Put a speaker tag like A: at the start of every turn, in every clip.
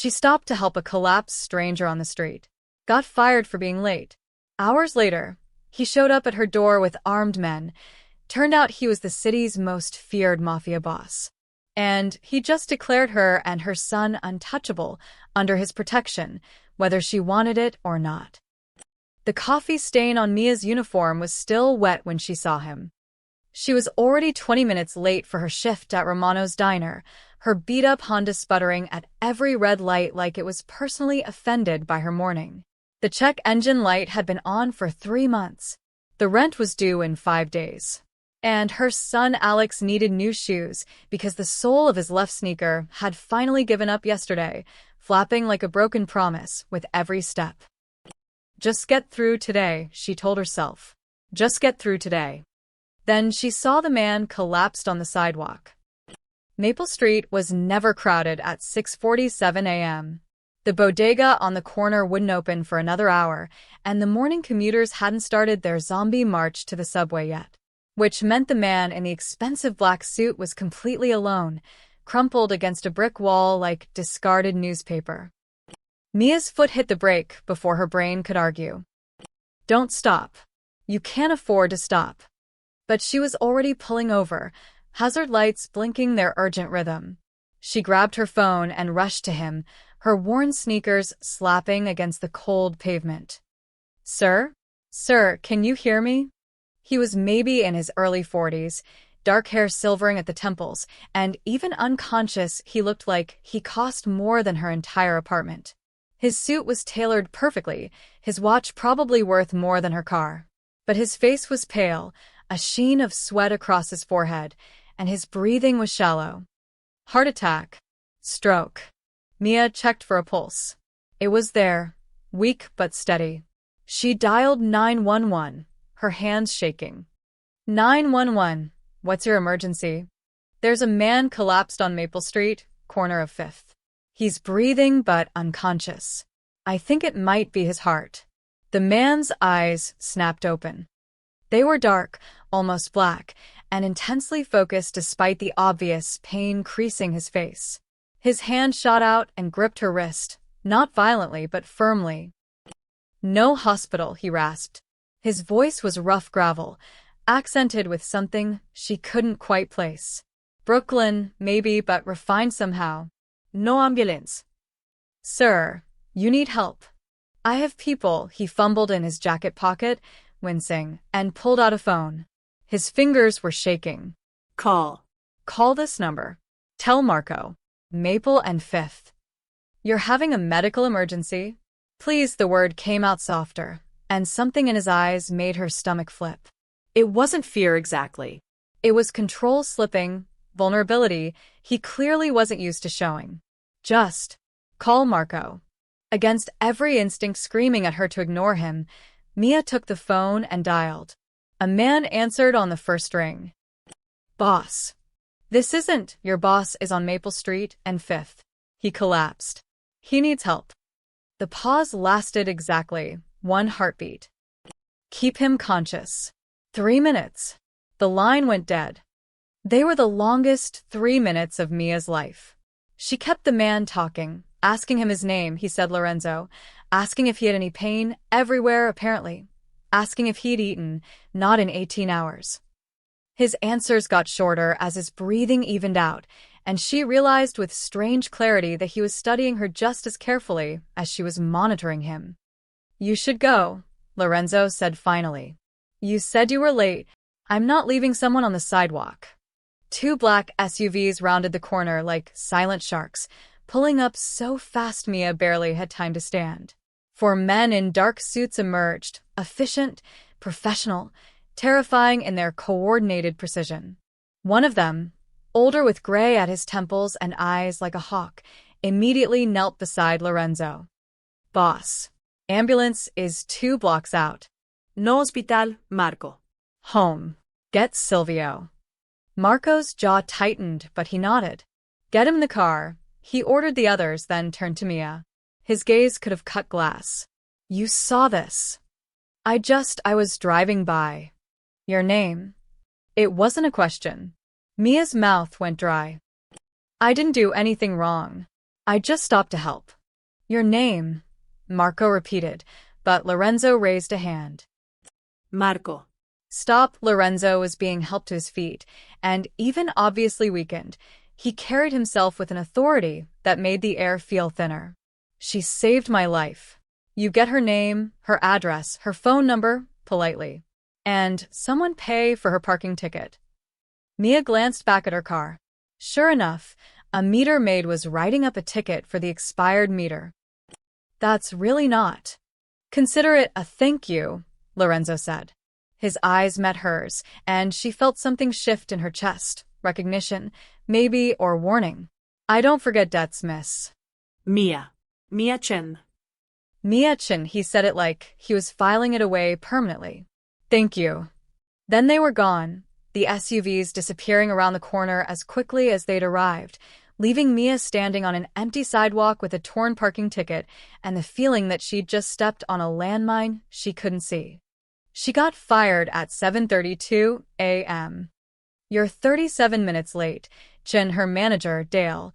A: She stopped to help a collapsed stranger on the street. Got fired for being late. Hours later, he showed up at her door with armed men. Turned out he was the city's most feared mafia boss. And he just declared her and her son untouchable under his protection, whether she wanted it or not. The coffee stain on Mia's uniform was still wet when she saw him. She was already 20 minutes late for her shift at Romano's diner, her beat-up Honda sputtering at every red light like it was personally offended by her morning. The check engine light had been on for 3 months. The rent was due in 5 days. And her son Alex needed new shoes because the sole of his left sneaker had finally given up yesterday, flapping like a broken promise with every step. Just get through today, she told herself. Just get through today. Then she saw the man collapsed on the sidewalk. Maple Street was never crowded at 6:47 a.m. The bodega on the corner wouldn't open for another hour, and the morning commuters hadn't started their zombie march to the subway yet. Which meant the man in the expensive black suit was completely alone, crumpled against a brick wall like discarded newspaper. Mia's foot hit the brake before her brain could argue. Don't stop. You can't afford to stop. But she was already pulling over, hazard lights blinking their urgent rhythm. She grabbed her phone and rushed to him, her worn sneakers slapping against the cold pavement. Sir? Sir, can you hear me? He was maybe in his early 40s, dark hair silvering at the temples, and even unconscious, he looked like he cost more than her entire apartment. His suit was tailored perfectly, his watch probably worth more than her car. But his face was pale, a sheen of sweat across his forehead, and his breathing was shallow. Heart attack. Stroke. Mia checked for a pulse. It was there, weak but steady. She dialed 911. Her hands shaking. 911, what's your emergency? There's a man collapsed on Maple Street, corner of 5th. He's breathing but unconscious. I think it might be his heart. The man's eyes snapped open. They were dark, almost black, and intensely focused despite the obvious pain creasing his face. His hand shot out and gripped her wrist, not violently but firmly. No hospital, he rasped. His voice was rough gravel, accented with something she couldn't quite place. Brooklyn, maybe, but refined somehow. No ambulance. Sir, you need help. I have people, he fumbled in his jacket pocket, wincing, and pulled out a phone. His fingers were shaking. Call. Call this number. Tell Marco. Maple and 5th. You're having a medical emergency? Please, the word came out softer, and something in his eyes made her stomach flip. It wasn't fear exactly. It was control slipping, vulnerability he clearly wasn't used to showing. Just call Marco. Against every instinct screaming at her to ignore him, Mia took the phone and dialed. A man answered on the first ring. Boss. This isn't. Your boss is on Maple Street and 5th. He collapsed. He needs help. The pause lasted exactly 1 heartbeat. Keep him conscious. 3 minutes. The line went dead. They were the longest 3 minutes of Mia's life. She kept the man talking, asking him his name, he said Lorenzo, asking if he had any pain, everywhere apparently, asking if he'd eaten, not in 18 hours. His answers got shorter as his breathing evened out, and she realized with strange clarity that he was studying her just as carefully as she was monitoring him. You should go, Lorenzo said finally. You said you were late. I'm not leaving someone on the sidewalk. 2 black SUVs rounded the corner like silent sharks, pulling up so fast Mia barely had time to stand. 4 men in dark suits emerged, efficient, professional, terrifying in their coordinated precision. One of them, older with gray at his temples and eyes like a hawk, immediately knelt beside Lorenzo. Boss. Ambulance is 2 blocks out. No hospital, Marco. Home. Get Silvio. Marco's jaw tightened, but he nodded. Get him in the car. He ordered the others, then turned to Mia. His gaze could have cut glass. You saw this. I was driving by. Your name? It wasn't a question. Mia's mouth went dry. I didn't do anything wrong. I just stopped to help. Your name, Marco repeated, but Lorenzo raised a hand.
B: Marco.
A: Stop. Lorenzo was being helped to his feet, and even obviously weakened, he carried himself with an authority that made the air feel thinner. She saved my life. You get her name, her address, her phone number, politely. And someone pay for her parking ticket. Mia glanced back at her car. Sure enough, a meter maid was writing up a ticket for the expired meter. That's really not. Consider it a thank you, Lorenzo said. His eyes met hers, and she felt something shift in her chest. Recognition, maybe, or warning. I don't forget debts, miss.
B: Mia. Mia Chen.
A: Mia Chen, he said it like he was filing it away permanently. Thank you. Then they were gone, the SUVs disappearing around the corner as quickly as they'd arrived, leaving Mia standing on an empty sidewalk with a torn parking ticket and the feeling that she'd just stepped on a landmine she couldn't see. She got fired at 7:32 a.m. You're 37 minutes late. Chen, her manager, Dale,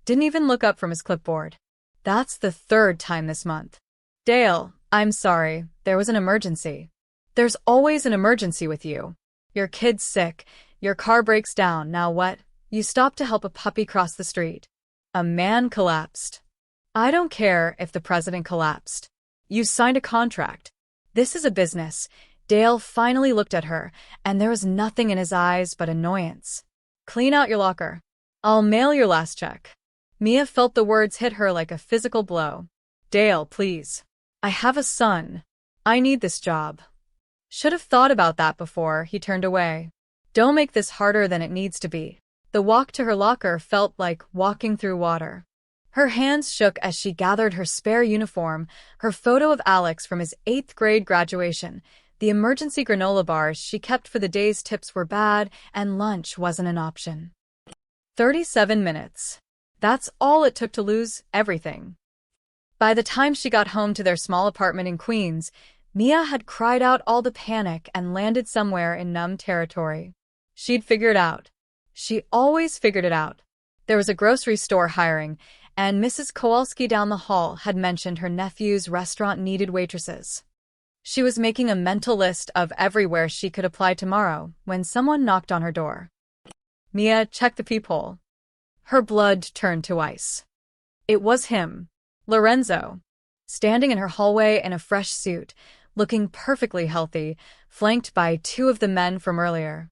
A: didn't even look up from his clipboard. That's the third time this month. Dale, I'm sorry, there was an emergency. There's always an emergency with you. Your kid's sick, your car breaks down, now what? You stopped to help a puppy cross the street. A man collapsed. I don't care if the president collapsed. You signed a contract. This is a business. Dale finally looked at her, and there was nothing in his eyes but annoyance. Clean out your locker. I'll mail your last check. Mia felt the words hit her like a physical blow. Dale, please. I have a son. I need this job. Should have thought about that before. He turned away. Don't make this harder than it needs to be. The walk to her locker felt like walking through water. Her hands shook as she gathered her spare uniform, her photo of Alex from his 8th grade graduation. The emergency granola bars she kept for the day's tips were bad, and lunch wasn't an option. 37 minutes. That's all it took to lose everything. By the time she got home to their small apartment in Queens, Mia had cried out all the panic and landed somewhere in numb territory. She'd figured it out. She always figured it out. There was a grocery store hiring, and Mrs. Kowalski down the hall had mentioned her nephew's restaurant needed waitresses. She was making a mental list of everywhere she could apply tomorrow when someone knocked on her door. Mia checked the peephole. Her blood turned to ice. It was him, Lorenzo, standing in her hallway in a fresh suit, looking perfectly healthy, flanked by 2 of the men from earlier.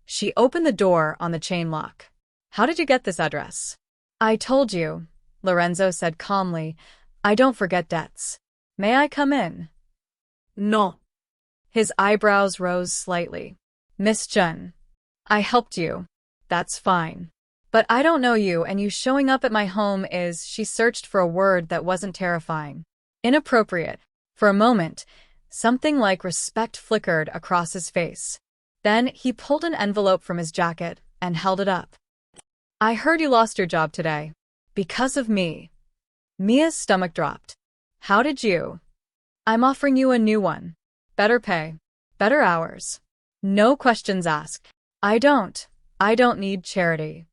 A: She opened the door on the chain lock. How did you get this address? I told you, Lorenzo said calmly. I don't forget debts. May I come in?
B: No.
A: His eyebrows rose slightly. Miss Chen, I helped you. That's fine. But I don't know you, and you showing up at my home is— She searched for a word that wasn't terrifying. Inappropriate. For a moment, something like respect flickered across his face. Then he pulled an envelope from his jacket and held it up. I heard you lost your job today. Because of me. Mia's stomach dropped. How did you? I'm offering you a new one. Better pay. Better hours. No questions asked. I don't need charity.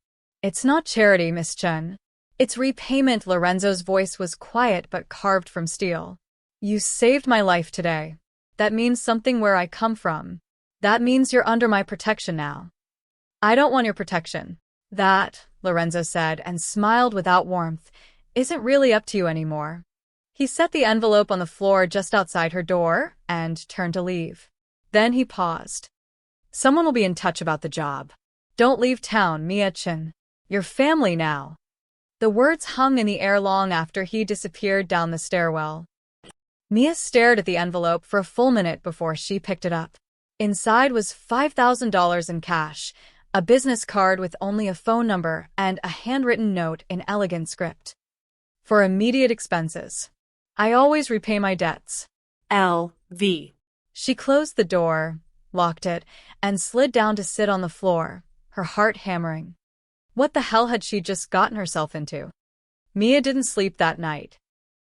A: It's not charity, Miss Chen. It's repayment. Lorenzo's voice was quiet but carved from steel. You saved my life today. That means something where I come from. That means you're under my protection now. I don't want your protection. That, Lorenzo said and smiled without warmth, isn't really up to you anymore. He set the envelope on the floor just outside her door and turned to leave. Then he paused. Someone will be in touch about the job. Don't leave town, Mia Chen. You're family now. The words hung in the air long after he disappeared down the stairwell. Mia stared at the envelope for a full minute before she picked it up. Inside was $5,000 in cash, a business card with only a phone number, and a handwritten note in elegant script. For immediate expenses. I always repay my debts.
B: L.V.
A: She closed the door, locked it, and slid down to sit on the floor, her heart hammering. What the hell had she just gotten herself into? Mia didn't sleep that night.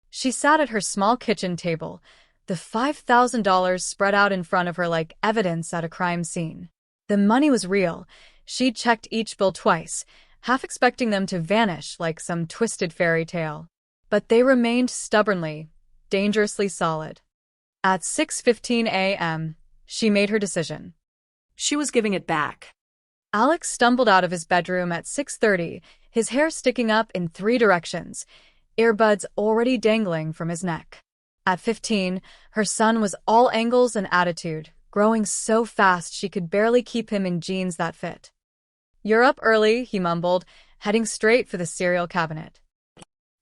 A: She sat at her small kitchen table, the $5,000 spread out in front of her like evidence at a crime scene. The money was real. She'd checked each bill twice, half expecting them to vanish like some twisted fairy tale. But they remained stubbornly, dangerously solid. At 6:15 a.m., she made her decision.
B: She was giving it back.
A: Alex stumbled out of his bedroom at 6:30, his hair sticking up in 3 directions, earbuds already dangling from his neck. At 15, her son was all angles and attitude, growing so fast she could barely keep him in jeans that fit. "You're up early," he mumbled, heading straight for the cereal cabinet.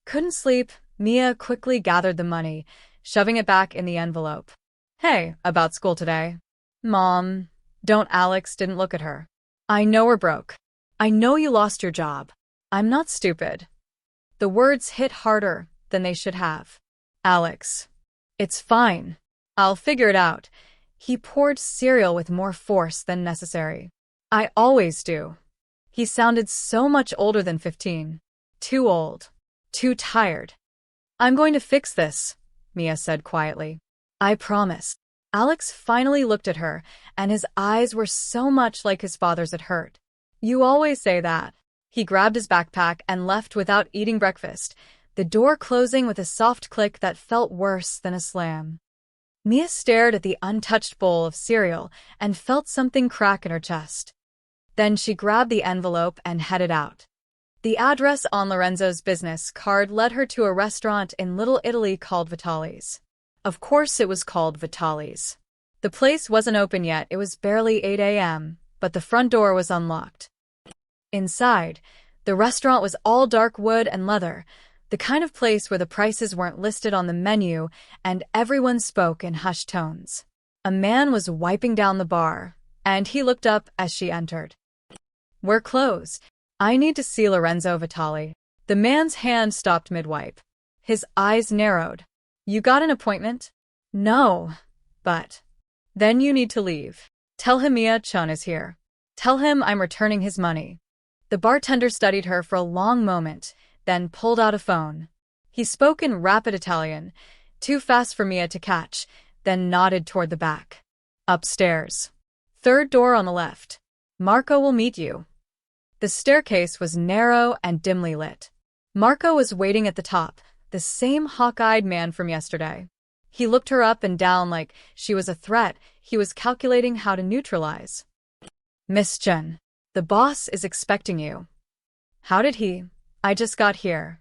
A: Couldn't sleep, Mia quickly gathered the money, shoving it back in the envelope. "Hey, about school today." "Mom, don't." Alex didn't look at her. "I know we're broke. I know you lost your job. I'm not stupid." The words hit harder than they should have. "Alex, it's fine. I'll figure it out." He poured cereal with more force than necessary. "I always do." He sounded so much older than 15. Too old. Too tired. "I'm going to fix this," Mia said quietly. "I promise." Alex finally looked at her, and his eyes were so much like his father's it hurt. "You always say that." He grabbed his backpack and left without eating breakfast, the door closing with a soft click that felt worse than a slam. Mia stared at the untouched bowl of cereal and felt something crack in her chest. Then she grabbed the envelope and headed out. The address on Lorenzo's business card led her to a restaurant in Little Italy called Vitali's. Of course it was called Vitali's. The place wasn't open yet, it was barely 8 a.m., but the front door was unlocked. Inside, the restaurant was all dark wood and leather, the kind of place where the prices weren't listed on the menu and everyone spoke in hushed tones. A man was wiping down the bar, and he looked up as she entered. "We're closed. I need to see Lorenzo Vitali." The man's hand stopped mid-wipe. His eyes narrowed. "You got an appointment?" "No, but..." "Then you need to leave. Tell him Mia-chan is here. Tell him I'm returning his money." The bartender studied her for a long moment, then pulled out a phone. He spoke in rapid Italian, too fast for Mia to catch, then nodded toward the back. "Upstairs. 3rd door on the left. Marco will meet you." The staircase was narrow and dimly lit. Marco was waiting at the top, the same hawk-eyed man from yesterday. He looked her up and down like she was a threat he was calculating how to neutralize. "Miss Jen, the boss is expecting you." "How did he? I just got here."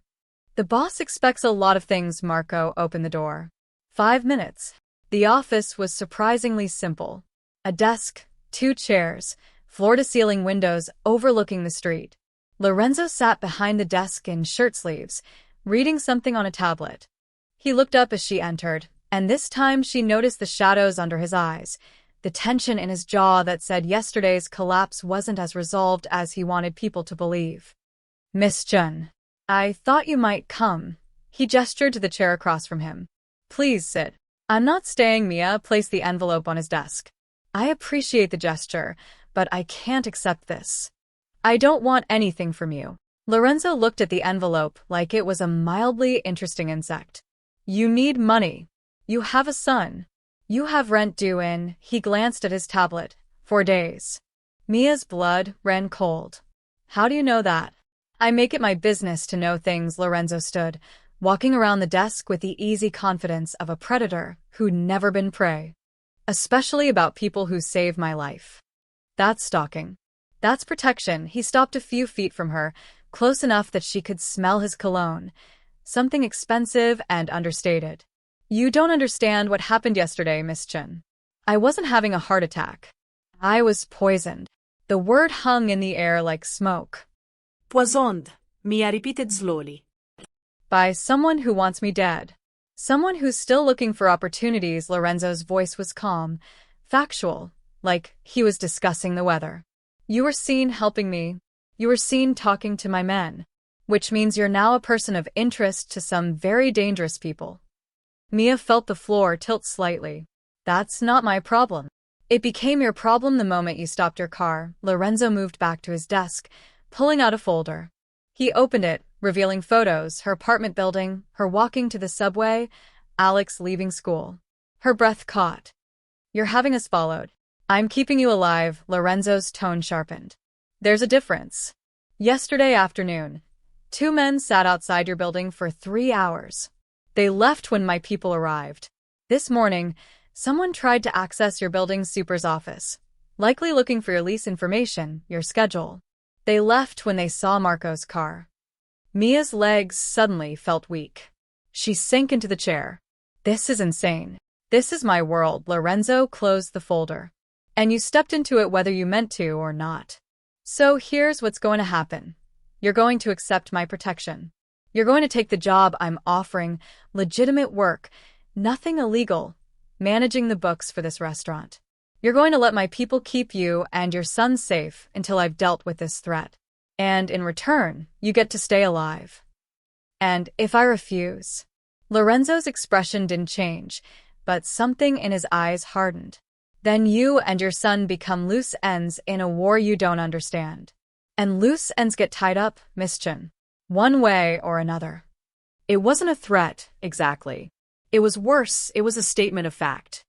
A: "The boss expects a lot of things." Marco opened the door. 5 minutes. The office was surprisingly simple. A desk, 2 chairs, floor-to-ceiling windows overlooking the street. Lorenzo sat behind the desk in shirt sleeves, reading something on a tablet. He looked up as she entered, and this time she noticed the shadows under his eyes, the tension in his jaw that said yesterday's collapse wasn't as resolved as he wanted people to believe. "Miss Jun, I thought you might come." He gestured to the chair across from him. "Please sit." "I'm not staying." Mia placed the envelope on his desk. "I appreciate the gesture, but I can't accept this. I don't want anything from you." Lorenzo looked at the envelope like it was a mildly interesting insect. "You need money. You have a son. You have rent due in." He glanced at his tablet. 4 days. Mia's blood ran cold. "How do you know that?" "I make it my business to know things." Lorenzo stood, walking around the desk with the easy confidence of a predator who'd never been prey. "Especially about people who saved my life." "That's stalking. That's protection." He stopped a few feet from her, close enough that she could smell his cologne, something expensive and understated. "You don't understand what happened yesterday, Miss Chen. I wasn't having a heart attack. I was poisoned." The word hung in the air like smoke.
B: "Poisoned," Mia repeated slowly.
A: "By someone who wants me dead. Someone who's still looking for opportunities." Lorenzo's voice was calm, factual, like he was discussing the weather. "You were seen helping me. You were seen talking to my men. Which means you're now a person of interest to some very dangerous people." Mia felt the floor tilt slightly. "That's not my problem." "It became your problem the moment you stopped your car." Lorenzo moved back to his desk, pulling out a folder. He opened it, revealing photos, her apartment building, her walking to the subway, Alex leaving school. Her breath caught. "You're having us followed. I'm keeping you alive." Lorenzo's tone sharpened. "There's a difference. Yesterday afternoon, 2 men sat outside your building for 3 hours. They left when my people arrived. This morning, someone tried to access your building's super's office, likely looking for your lease information, your schedule. They left when they saw Marco's car. Mia's legs suddenly felt weak. She sank into the chair. This is insane. This is my world. Lorenzo closed the folder. And you stepped into it whether you meant to or not. So here's what's going to happen. You're going to accept my protection. You're going to take the job I'm offering, legitimate work, nothing illegal, managing the books for this restaurant. You're going to let my people keep you and your son safe until I've dealt with this threat. And in return, you get to stay alive. And if I refuse? Lorenzo's expression didn't change, but something in his eyes hardened. Then you and your son become loose ends in a war you don't understand. And loose ends get tied up, Miss Chen, one way or another. It wasn't a threat, exactly. It was worse, it was a statement of fact.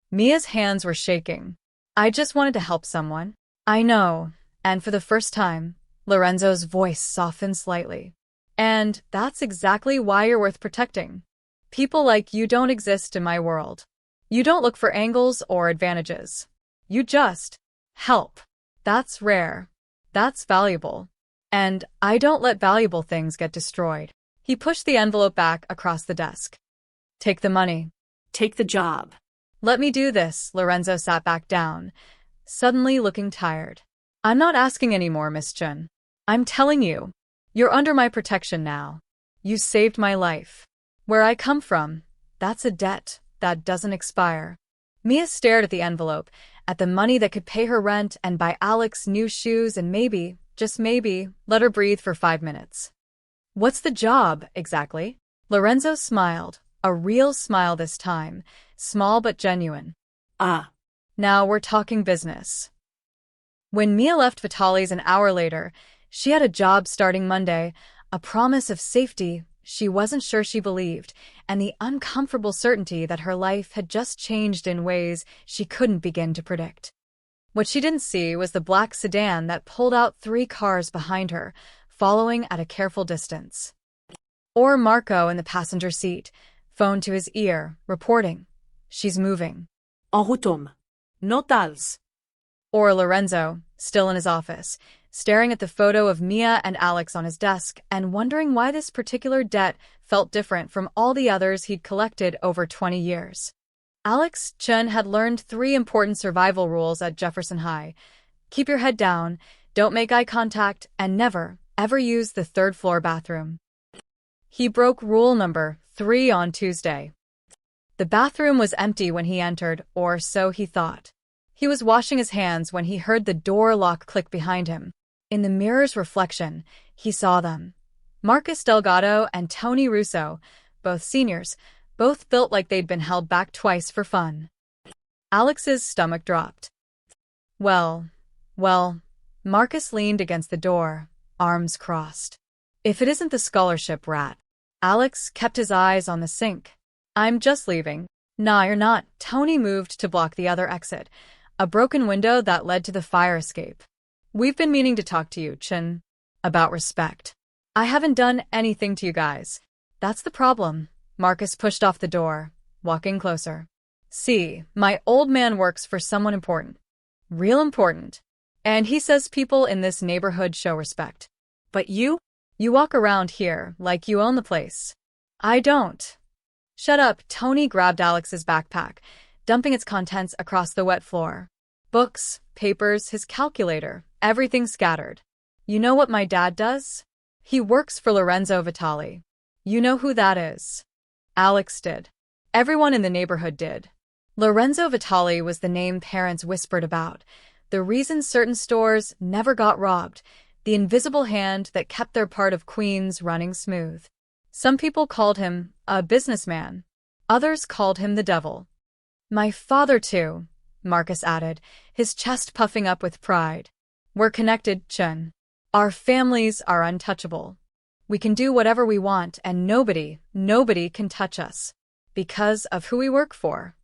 A: Mia's hands were shaking. I just wanted to help someone. I know, and for the first time, Lorenzo's voice softened slightly. And that's exactly why you're worth protecting. People like you don't exist in my world. You don't look for angles or advantages. You just help. That's rare. That's valuable. And I don't let valuable things get destroyed. He pushed the envelope back across the desk. Take the money.
B: Take the job.
A: Let me do this. Lorenzo sat back down, suddenly looking tired. I'm not asking anymore, Miss Chen. I'm telling you. You're under my protection now. You saved my life. Where I come from, that's a debt that doesn't expire. Mia stared at the envelope, at the money that could pay her rent and buy Alex new shoes and maybe, just maybe, let her breathe for 5 minutes. What's the job, exactly? Lorenzo smiled, a real smile this time, small but genuine.
B: Ah.
A: Now we're talking business. When Mia left Vitali's an hour later, she had a job starting Monday, a promise of safety she wasn't sure she believed, and the uncomfortable certainty that her life had just changed in ways she couldn't begin to predict. What she didn't see was the black sedan that pulled out 3 cars behind her, following at a careful distance. Or Marco in the passenger seat, phone to his ear, reporting, "She's moving."
B: En route. Notals.
A: Or Lorenzo, still in his office, staring at the photo of Mia and Alex on his desk and wondering why this particular debt felt different from all the others he'd collected over 20 years. Alex Chen had learned 3 important survival rules at Jefferson High. Keep your head down, don't make eye contact, and never, ever use the 3rd floor bathroom. He broke rule number 3 on Tuesday. The bathroom was empty when he entered, or so he thought. He was washing his hands when he heard the door lock click behind him. In the mirror's reflection, he saw them. Marcus Delgado and Tony Russo, both seniors, both built like they'd been held back twice for fun. Alex's stomach dropped. Well, Marcus leaned against the door, arms crossed. If it isn't the scholarship rat. Alex kept his eyes on the sink. I'm just leaving. Nah, you're not. Tony moved to block the other exit, a broken window that led to the fire escape. We've been meaning to talk to you, Chen, about respect. I haven't done anything to you guys. That's the problem. Marcus pushed off the door, walking closer. See, my old man works for someone important. Real important. And he says people in this neighborhood show respect. But you walk around here like you own the place. I don't. Shut up. Tony grabbed Alex's backpack, dumping its contents across the wet floor. Books, papers, his calculator, everything scattered. You know what my dad does? He works for Lorenzo Vitali. You know who that is? Alex did. Everyone in the neighborhood did. Lorenzo Vitali was the name parents whispered about, the reason certain stores never got robbed, the invisible hand that kept their part of Queens running smooth. Some people called him a businessman. Others called him the devil. My father, too, Marcus added, his chest puffing up with pride. We're connected, Chen. Our families are untouchable. We can do whatever we want and nobody can touch us. Because of who we work for.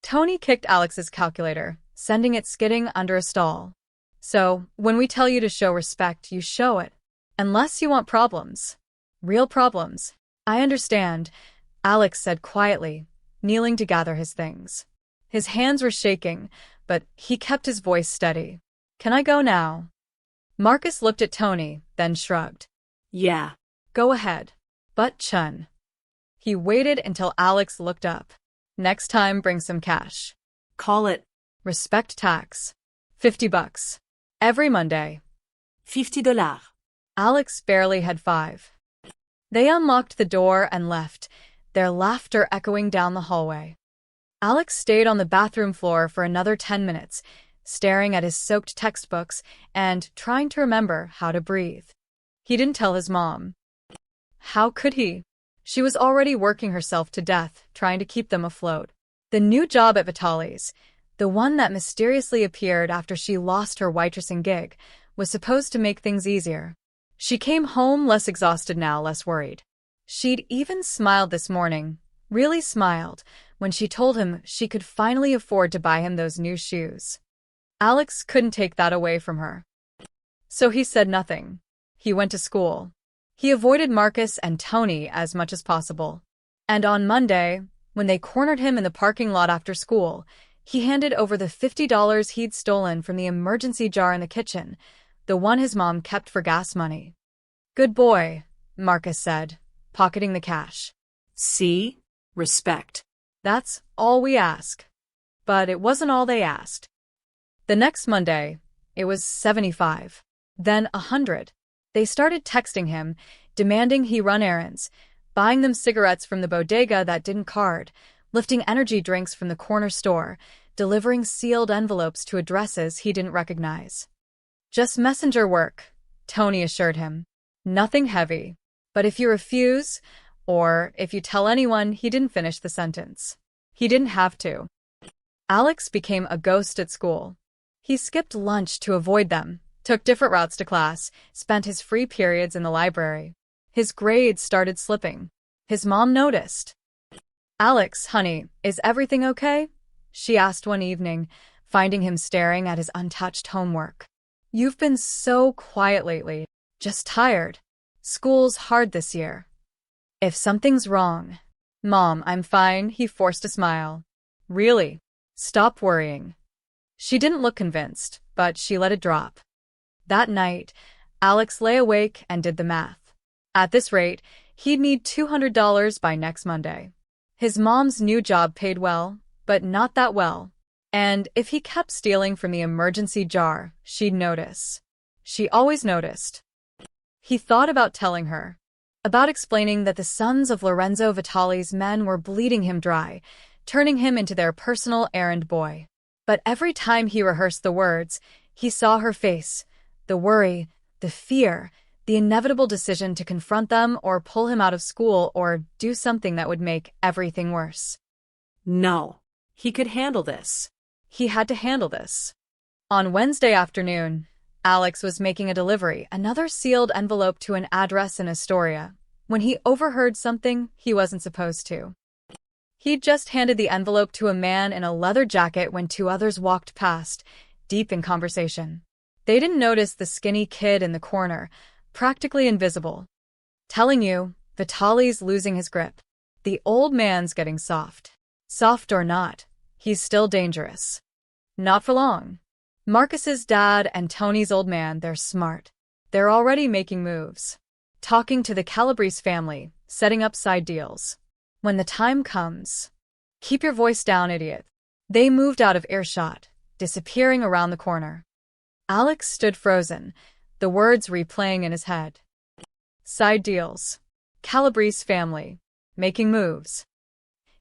A: Tony kicked Alex's calculator, sending it skidding under a stall. So, when we tell you to show respect, you show it. Unless you want problems. Real problems. I understand, Alex said quietly, kneeling to gather his things. His hands were shaking, but he kept his voice steady. Can I go now? Marcus looked at Tony, then shrugged.
B: Yeah.
A: Go ahead. But Chun. He waited until Alex looked up. Next time, bring some cash.
B: Call it
A: Respect tax. $50. Every Monday.
B: $50.
A: Alex barely had 5. They unlocked the door and left, their laughter echoing down the hallway. Alex stayed on the bathroom floor for another 10 minutes, staring at his soaked textbooks and trying to remember how to breathe. He didn't tell his mom. How could he? She was already working herself to death, trying to keep them afloat. The new job at Vitali's, the one that mysteriously appeared after she lost her waitressing gig, was supposed to make things easier. She came home less exhausted now, less worried. She'd even smiled this morning, really smiled, when she told him she could finally afford to buy him those new shoes. Alex couldn't take that away from her. So he said nothing. He went to school. He avoided Marcus and Tony as much as possible. And on Monday, when they cornered him in the parking lot after school, he handed over the $50 he'd stolen from the emergency jar in the kitchen, the one his mom kept for gas money. Good boy, Marcus said, pocketing the cash.
B: See? Respect.
A: That's all we ask. But it wasn't all they asked. The next Monday, it was 75, then 100. They started texting him, demanding he run errands, buying them cigarettes from the bodega that didn't card, lifting energy drinks from the corner store, delivering sealed envelopes to addresses he didn't recognize. Just messenger work, Tony assured him. Nothing heavy. But if you refuse, or if you tell anyone, he didn't finish the sentence. He didn't have to. Alex became a ghost at school. He skipped lunch to avoid them, took different routes to class, spent his free periods in the library. His grades started slipping. His mom noticed. Alex, honey, is everything okay? She asked one evening, finding him staring at his untouched homework. You've been so quiet lately. Just tired. School's hard this year. If something's wrong. Mom, I'm fine, he forced a smile. Really? Stop worrying. She didn't look convinced, but she let it drop. That night, Alex lay awake and did the math. At this rate, he'd need $200 by next Monday. His mom's new job paid well, but not that well. And if he kept stealing from the emergency jar, she'd notice. She always noticed. He thought about telling her, about explaining that the sons of Lorenzo Vitali's men were bleeding him dry, turning him into their personal errand boy. But every time he rehearsed the words, he saw her face, the worry, the fear, the inevitable decision to confront them or pull him out of school or do something that would make everything worse.
B: No. He could handle this.
A: He had to handle this. On Wednesday afternoon, Alex was making a delivery, another sealed envelope to an address in Astoria, when he overheard something he wasn't supposed to. He'd just handed the envelope to a man in a leather jacket when 2 others walked past, deep in conversation. They didn't notice the skinny kid in the corner, practically invisible. Telling you, Vitali's losing his grip. The old man's getting soft. Soft or not, he's still dangerous. Not for long. Marcus's dad and Tony's old man, they're smart. They're already making moves. Talking to the Calabrese family, setting up side deals. When the time comes, keep your voice down, idiot. They moved out of earshot, disappearing around the corner. Alex stood frozen, the words replaying in his head. Side deals. Calabrese family. Making moves.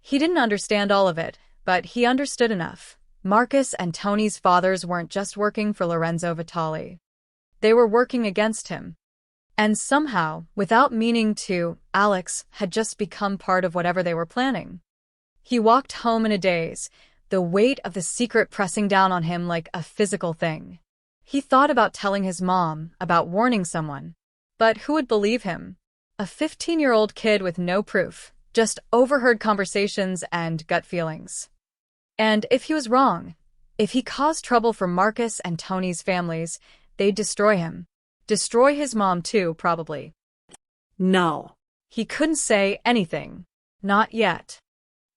A: He didn't understand all of it, but he understood enough. Marcus and Tony's fathers weren't just working for Lorenzo Vitali. They were working against him. And somehow, without meaning to, Alex had just become part of whatever they were planning. He walked home in a daze, the weight of the secret pressing down on him like a physical thing. He thought about telling his mom, about warning someone. But who would believe him? A 15-year-old kid with no proof, just overheard conversations and gut feelings. And if he was wrong, If he caused trouble for Marcus and Tony's families, they'd destroy him. Destroy his mom too, probably.
B: No.
A: He couldn't say anything. Not yet.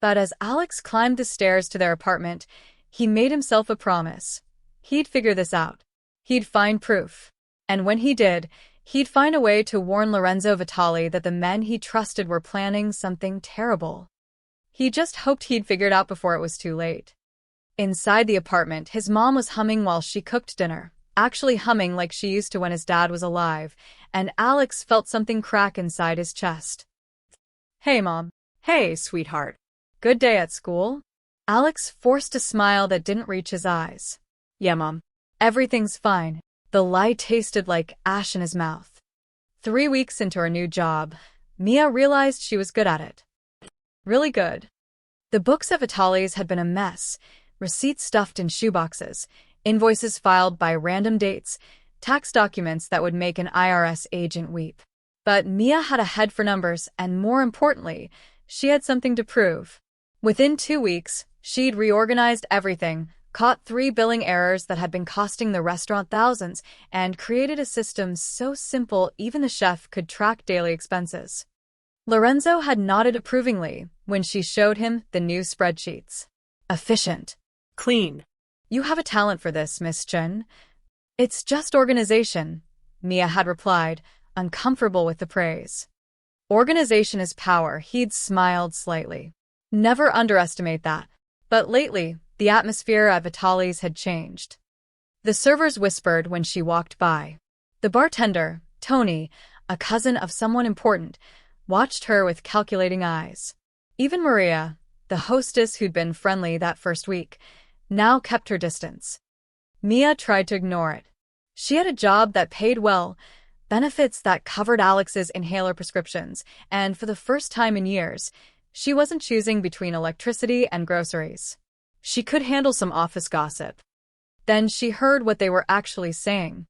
A: But as Alex climbed the stairs to their apartment, he made himself a promise. He'd figure this out. He'd find proof. And when he did, he'd find a way to warn Lorenzo Vitali that the men he trusted were planning something terrible. He just hoped he'd figure it out before it was too late. Inside the apartment, his mom was humming while she cooked dinner, actually humming like she used to when his dad was alive, and Alex felt something crack inside his chest. "Hey, Mom."
B: Hey, sweetheart.
A: "Good day at school?" Alex forced a smile that didn't reach his eyes.
B: Yeah, Mom.
A: "Everything's fine." The lie tasted like ash in his mouth. 3 weeks into her new job, Mia realized she was good at it. Really good. The books at Vitali's had been a mess, receipts stuffed in shoeboxes, invoices filed by random dates, tax documents that would make an IRS agent weep. But Mia had a head for numbers, and more importantly, she had something to prove. Within 2 weeks, she'd reorganized everything, caught 3 billing errors that had been costing the restaurant thousands, and created a system so simple even the chef could track daily expenses. Lorenzo had nodded approvingly when she showed him the new spreadsheets. Efficient.
B: Clean.
A: "You have a talent for this, Miss Chen." "It's just organization," Mia had replied, uncomfortable with the praise. Organization is power, he'd smiled slightly. Never underestimate that. But lately, the atmosphere at Vitali's had changed. The servers whispered when she walked by. The bartender, Tony, a cousin of someone important, watched her with calculating eyes. Even Maria, the hostess who'd been friendly that first week, now kept her distance. Mia tried to ignore it. She had a job that paid well, benefits that covered Alex's inhaler prescriptions, and for the first time in years, she wasn't choosing between electricity and groceries. She could handle some office gossip. Then she heard what they were actually saying.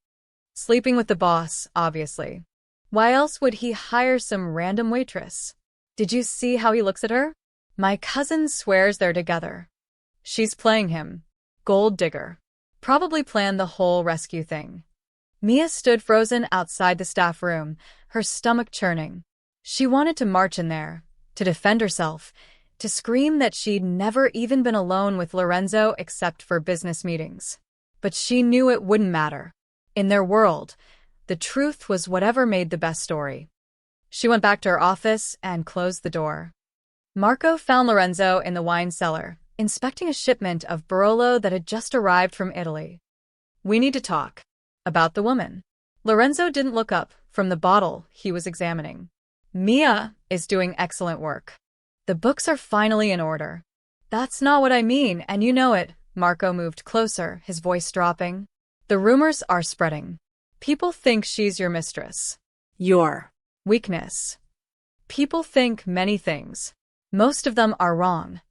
A: Sleeping with the boss, obviously. Why else would he hire some random waitress? "Did you see how he looks at her? My cousin swears they're together." She's playing him. Gold digger. Probably planned the whole rescue thing. Mia stood frozen outside the staff room, her stomach churning. She wanted to march in there, to defend herself, to scream that she'd never even been alone with Lorenzo except for business meetings. But she knew it wouldn't matter. In their world, the truth was whatever made the best story. She went back to her office and closed the door. Marco found Lorenzo in the wine cellar, inspecting a shipment of Barolo that had just arrived from Italy. "We need to talk." "About the woman." Lorenzo didn't look up from the bottle he was examining. "Mia is doing excellent work. The books are finally in order." "That's not what I mean, and you know it." Marco moved closer, his voice dropping. "The rumors are spreading. People think she's your mistress."
B: Your
A: weakness. People think many things. Most of them are wrong.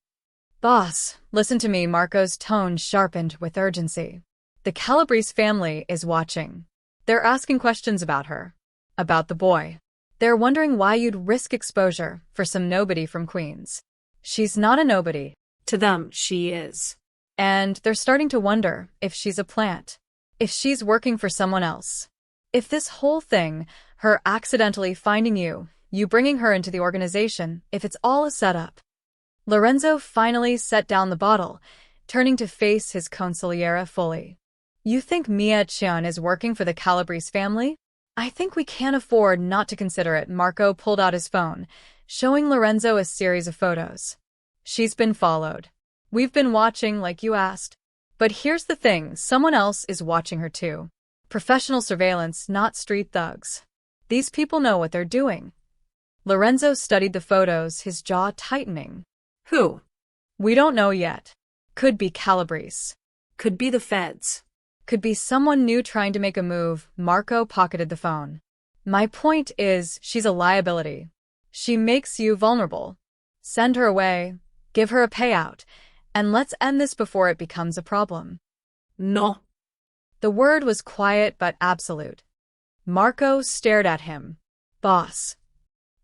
A: "Boss, listen to me." Marco's tone sharpened with urgency. "The Calabrese family is watching. They're asking questions about her. About the boy. They're wondering why you'd risk exposure for some nobody from Queens. She's not a nobody.
B: To them, she is.
A: And they're starting to wonder if she's a plant. If she's working for someone else. If this whole thing, her accidentally finding you bringing her into the organization, if it's all a setup." Lorenzo finally set down the bottle, turning to face his consigliere fully. "You think Mia Chen is working for the Calabrese family? I think we can't afford not to consider it." Marco pulled out his phone, showing Lorenzo a series of photos. "She's been followed. We've been watching like you asked. But here's the thing, someone else is watching her too. Professional surveillance, not street thugs. These people know what they're doing." Lorenzo studied the photos, his jaw tightening.
B: Who?
A: "We don't know yet. Could be Calabrese.
B: Could be the feds.
A: Could be someone new trying to make a move." Marco pocketed the phone. "My point is, she's a liability. She makes you vulnerable. Send her away, give her a payout, and let's end this before it becomes a problem."
B: No.
A: The word was quiet but absolute. Marco stared at him. "Boss."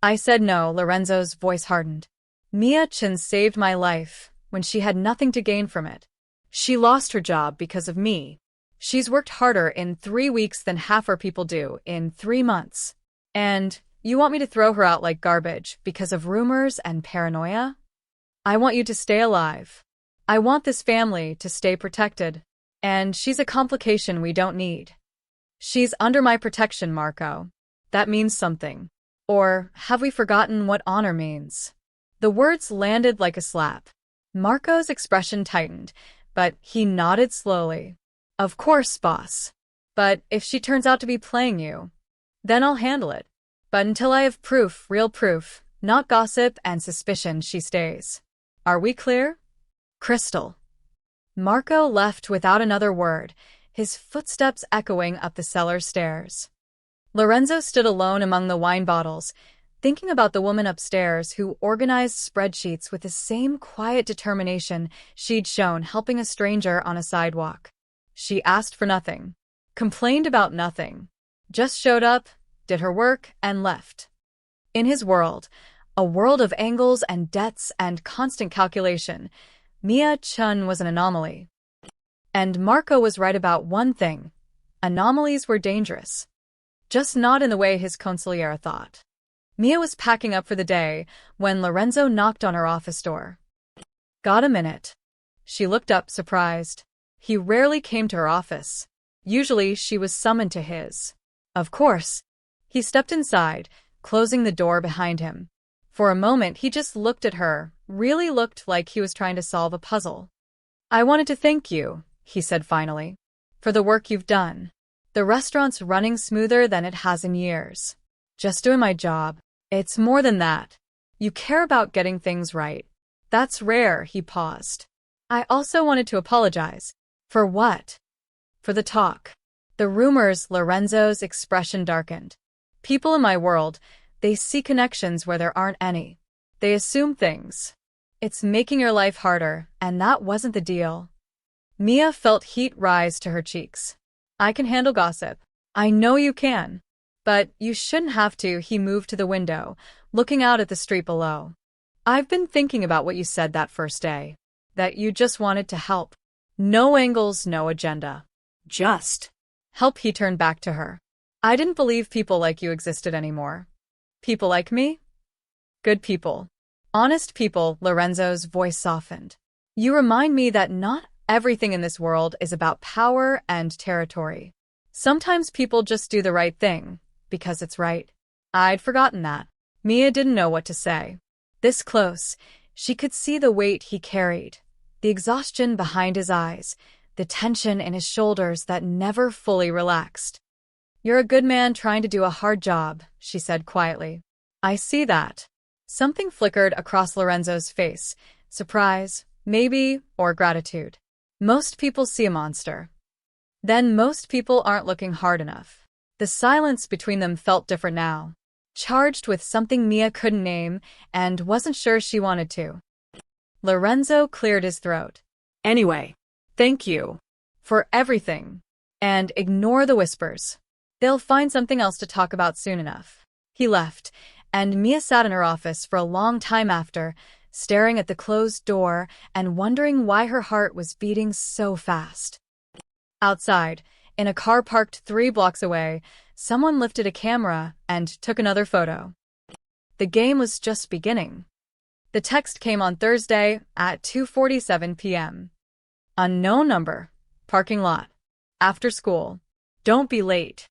A: "I said no." Lorenzo's voice hardened. "Mia Chen saved my life when she had nothing to gain from it. She lost her job because of me. She's worked harder in 3 weeks than half our people do in 3 months. And you want me to throw her out like garbage because of rumors and paranoia? I want you to stay alive. I want this family to stay protected. And she's a complication we don't need. She's under my protection, Marco. That means something. Or have we forgotten what honor means? The words landed like a slap. Marco's expression tightened, but he nodded slowly. Of course, boss. But if she turns out to be playing you, then I'll handle it. But until I have proof, real proof, not gossip and suspicion, she stays. Are we clear? Crystal. Marco left without another word, his footsteps echoing up the cellar stairs. Lorenzo stood alone among the wine bottles, thinking about the woman upstairs who organized spreadsheets with the same quiet determination she'd shown helping a stranger on a sidewalk. She asked for nothing, complained about nothing, just showed up, did her work, and left. In his world, a world of angles and debts and constant calculation, Mia Chun was an anomaly. And Marco was right about one thing. Anomalies were dangerous. Just not in the way his consigliere thought. Mia was packing up for the day when Lorenzo knocked on her office door. Got a minute? She looked up, surprised. He rarely came to her office. Usually she was summoned to his. Of course. He stepped inside, closing the door behind him. For a moment he just looked at her, really looked like he was trying to solve a puzzle. I wanted to thank you, he said finally, for the work you've done. The restaurant's running smoother than it has in years. Just doing my job. It's more than that. You care about getting things right. That's rare, he paused. I also wanted to apologize. For what? For the talk. The rumors, Lorenzo's expression darkened. People in my world, they see connections where there aren't any. They assume things. It's making your life harder, and that wasn't the deal. Mia felt heat rise to her cheeks. I can handle gossip. I know you can. But you shouldn't have to. He moved to the window, looking out at the street below. I've been thinking about what you said that first day. That you just wanted to help. No angles, no agenda.
B: Just
A: help, he turned back to her. I didn't believe people like you existed anymore. People like me? Good people. Honest people, Lorenzo's voice softened. You remind me that not everything in this world is about power and territory. Sometimes people just do the right thing, because it's right. I'd forgotten that. Mia didn't know what to say. This close, she could see the weight he carried, the exhaustion behind his eyes, the tension in his shoulders that never fully relaxed. You're a good man trying to do a hard job, she said quietly. I see that. Something flickered across Lorenzo's face. Surprise, maybe, or gratitude. Most people see a monster. Then most people aren't looking hard enough. The silence between them felt different now. Charged with something Mia couldn't name and wasn't sure she wanted to. Lorenzo cleared his throat. Anyway, thank you. For everything. And ignore the whispers. They'll find something else to talk about soon enough. He left, and Mia sat in her office for a long time after, staring at the closed door and wondering why her heart was beating so fast. Outside, in a car parked 3 blocks away, someone lifted a camera and took another photo. The game was just beginning. The text came on Thursday at 2:47 p.m. Unknown number. Parking lot. After school. Don't be late.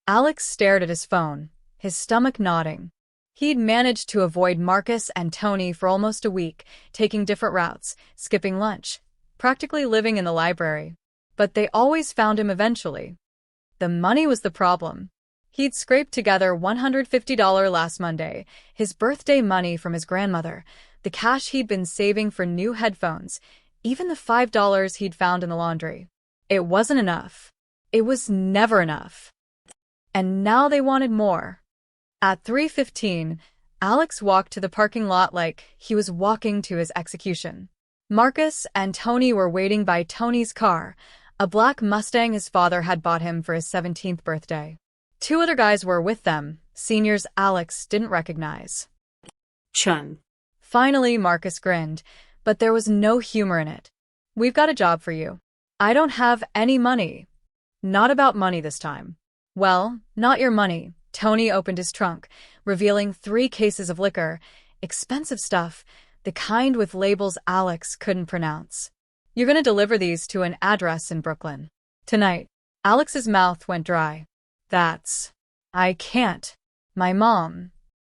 A: Alex stared at his phone, his stomach nodding. He'd managed to avoid Marcus and Tony for almost a week, taking different routes, skipping lunch, practically living in the library. But they always found him eventually. The money was the problem. He'd scraped together $150 last Monday, his birthday money from his grandmother, the cash he'd been saving for new headphones, even the $5 he'd found in the laundry. It wasn't enough. It was never enough. And now they wanted more. At 3:15, Alex walked to the parking lot like he was walking to his execution. Marcus and Tony were waiting by Tony's car, a black Mustang his father had bought him for his 17th birthday. 2 other guys were with them, seniors Alex didn't recognize.
B: Chun.
A: Finally, Marcus grinned, but there was no humor in it. We've got a job for you. I don't have any money. Not about money this time. Well, not your money. Tony opened his trunk, revealing 3 cases of liquor, expensive stuff, the kind with labels Alex couldn't pronounce. You're gonna deliver these to an address in Brooklyn. Tonight. Alex's mouth went dry. I can't. My mom.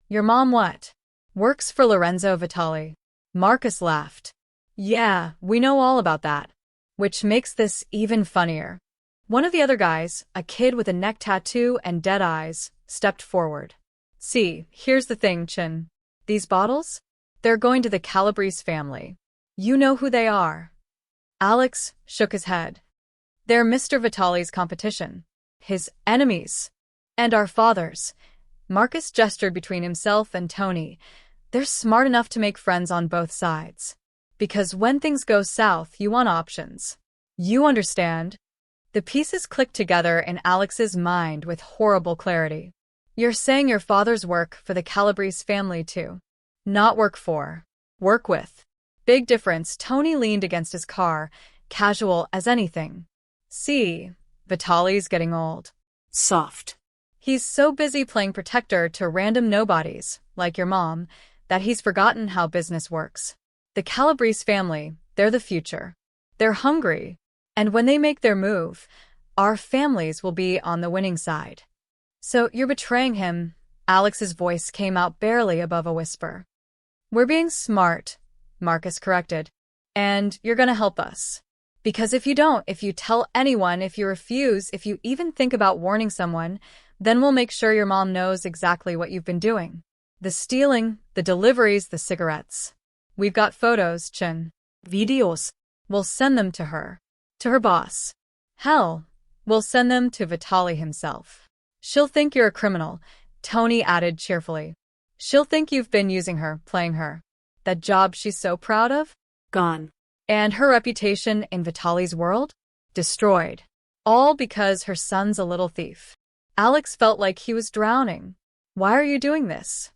A: Your mom what? Works for Lorenzo Vitali. Marcus laughed. Yeah, we know all about that. Which makes this even funnier. One of the other guys, a kid with a neck tattoo and dead eyes, stepped forward. See, here's the thing, Chin. These bottles? They're going to the Calabrese family. You know who they are. Alex shook his head. They're Mr. Vitali's competition. His enemies. And our fathers. Marcus gestured between himself and Tony. They're smart enough to make friends on both sides. Because when things go south, you want options. You understand? The pieces clicked together in Alex's mind with horrible clarity. You're saying your father's work for the Calabrese family too. Not work for. Work with. Big difference. Tony leaned against his car, casual as anything. See, Vitali's getting old.
B: Soft.
A: He's so busy playing protector to random nobodies, like your mom, that he's forgotten how business works. The Calabrese family, they're the future. They're hungry. And when they make their move, our families will be on the winning side. So you're betraying him. Alex's voice came out barely above a whisper. We're being smart, Marcus corrected. And you're gonna help us. Because if you don't, if you tell anyone, if you refuse, if you even think about warning someone, then we'll make sure your mom knows exactly what you've been doing. The stealing, the deliveries, the cigarettes. We've got photos, Chin.
B: Videos.
A: We'll send them to her. To her boss. Hell, we'll send them to Vitali himself. She'll think you're a criminal, Tony added cheerfully. She'll think you've been using her, playing her. That job she's so proud of?
B: Gone.
A: And her reputation in Vitali's world? Destroyed. All because her son's a little thief. Alex felt like he was drowning. Why are you doing this?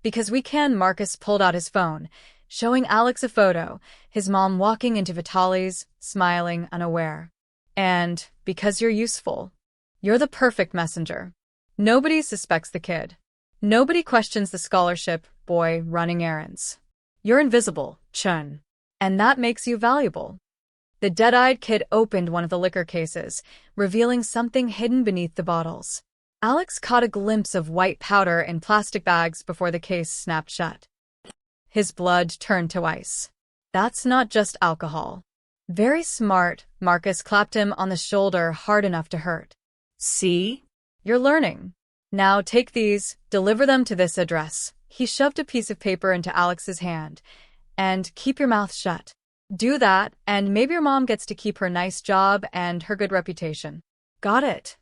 A: Because we can. Marcus pulled out his phone, showing Alex a photo, his mom walking into Vitali's, smiling, unaware. And because you're useful. You're the perfect messenger. Nobody suspects the kid. Nobody questions the scholarship boy running errands. You're invisible, Chun. And that makes you valuable. The dead-eyed kid opened one of the liquor cases, revealing something hidden beneath the bottles. Alex caught a glimpse of white powder in plastic bags before the case snapped shut. His blood turned to ice. That's not just alcohol. Very smart, Marcus clapped him on the shoulder hard enough to hurt.
B: See?
A: You're learning. Now take these, deliver them to this address. He shoved a piece of paper into Alex's hand. And keep your mouth shut. Do that, and maybe your mom gets to keep her nice job and her good reputation. Got it.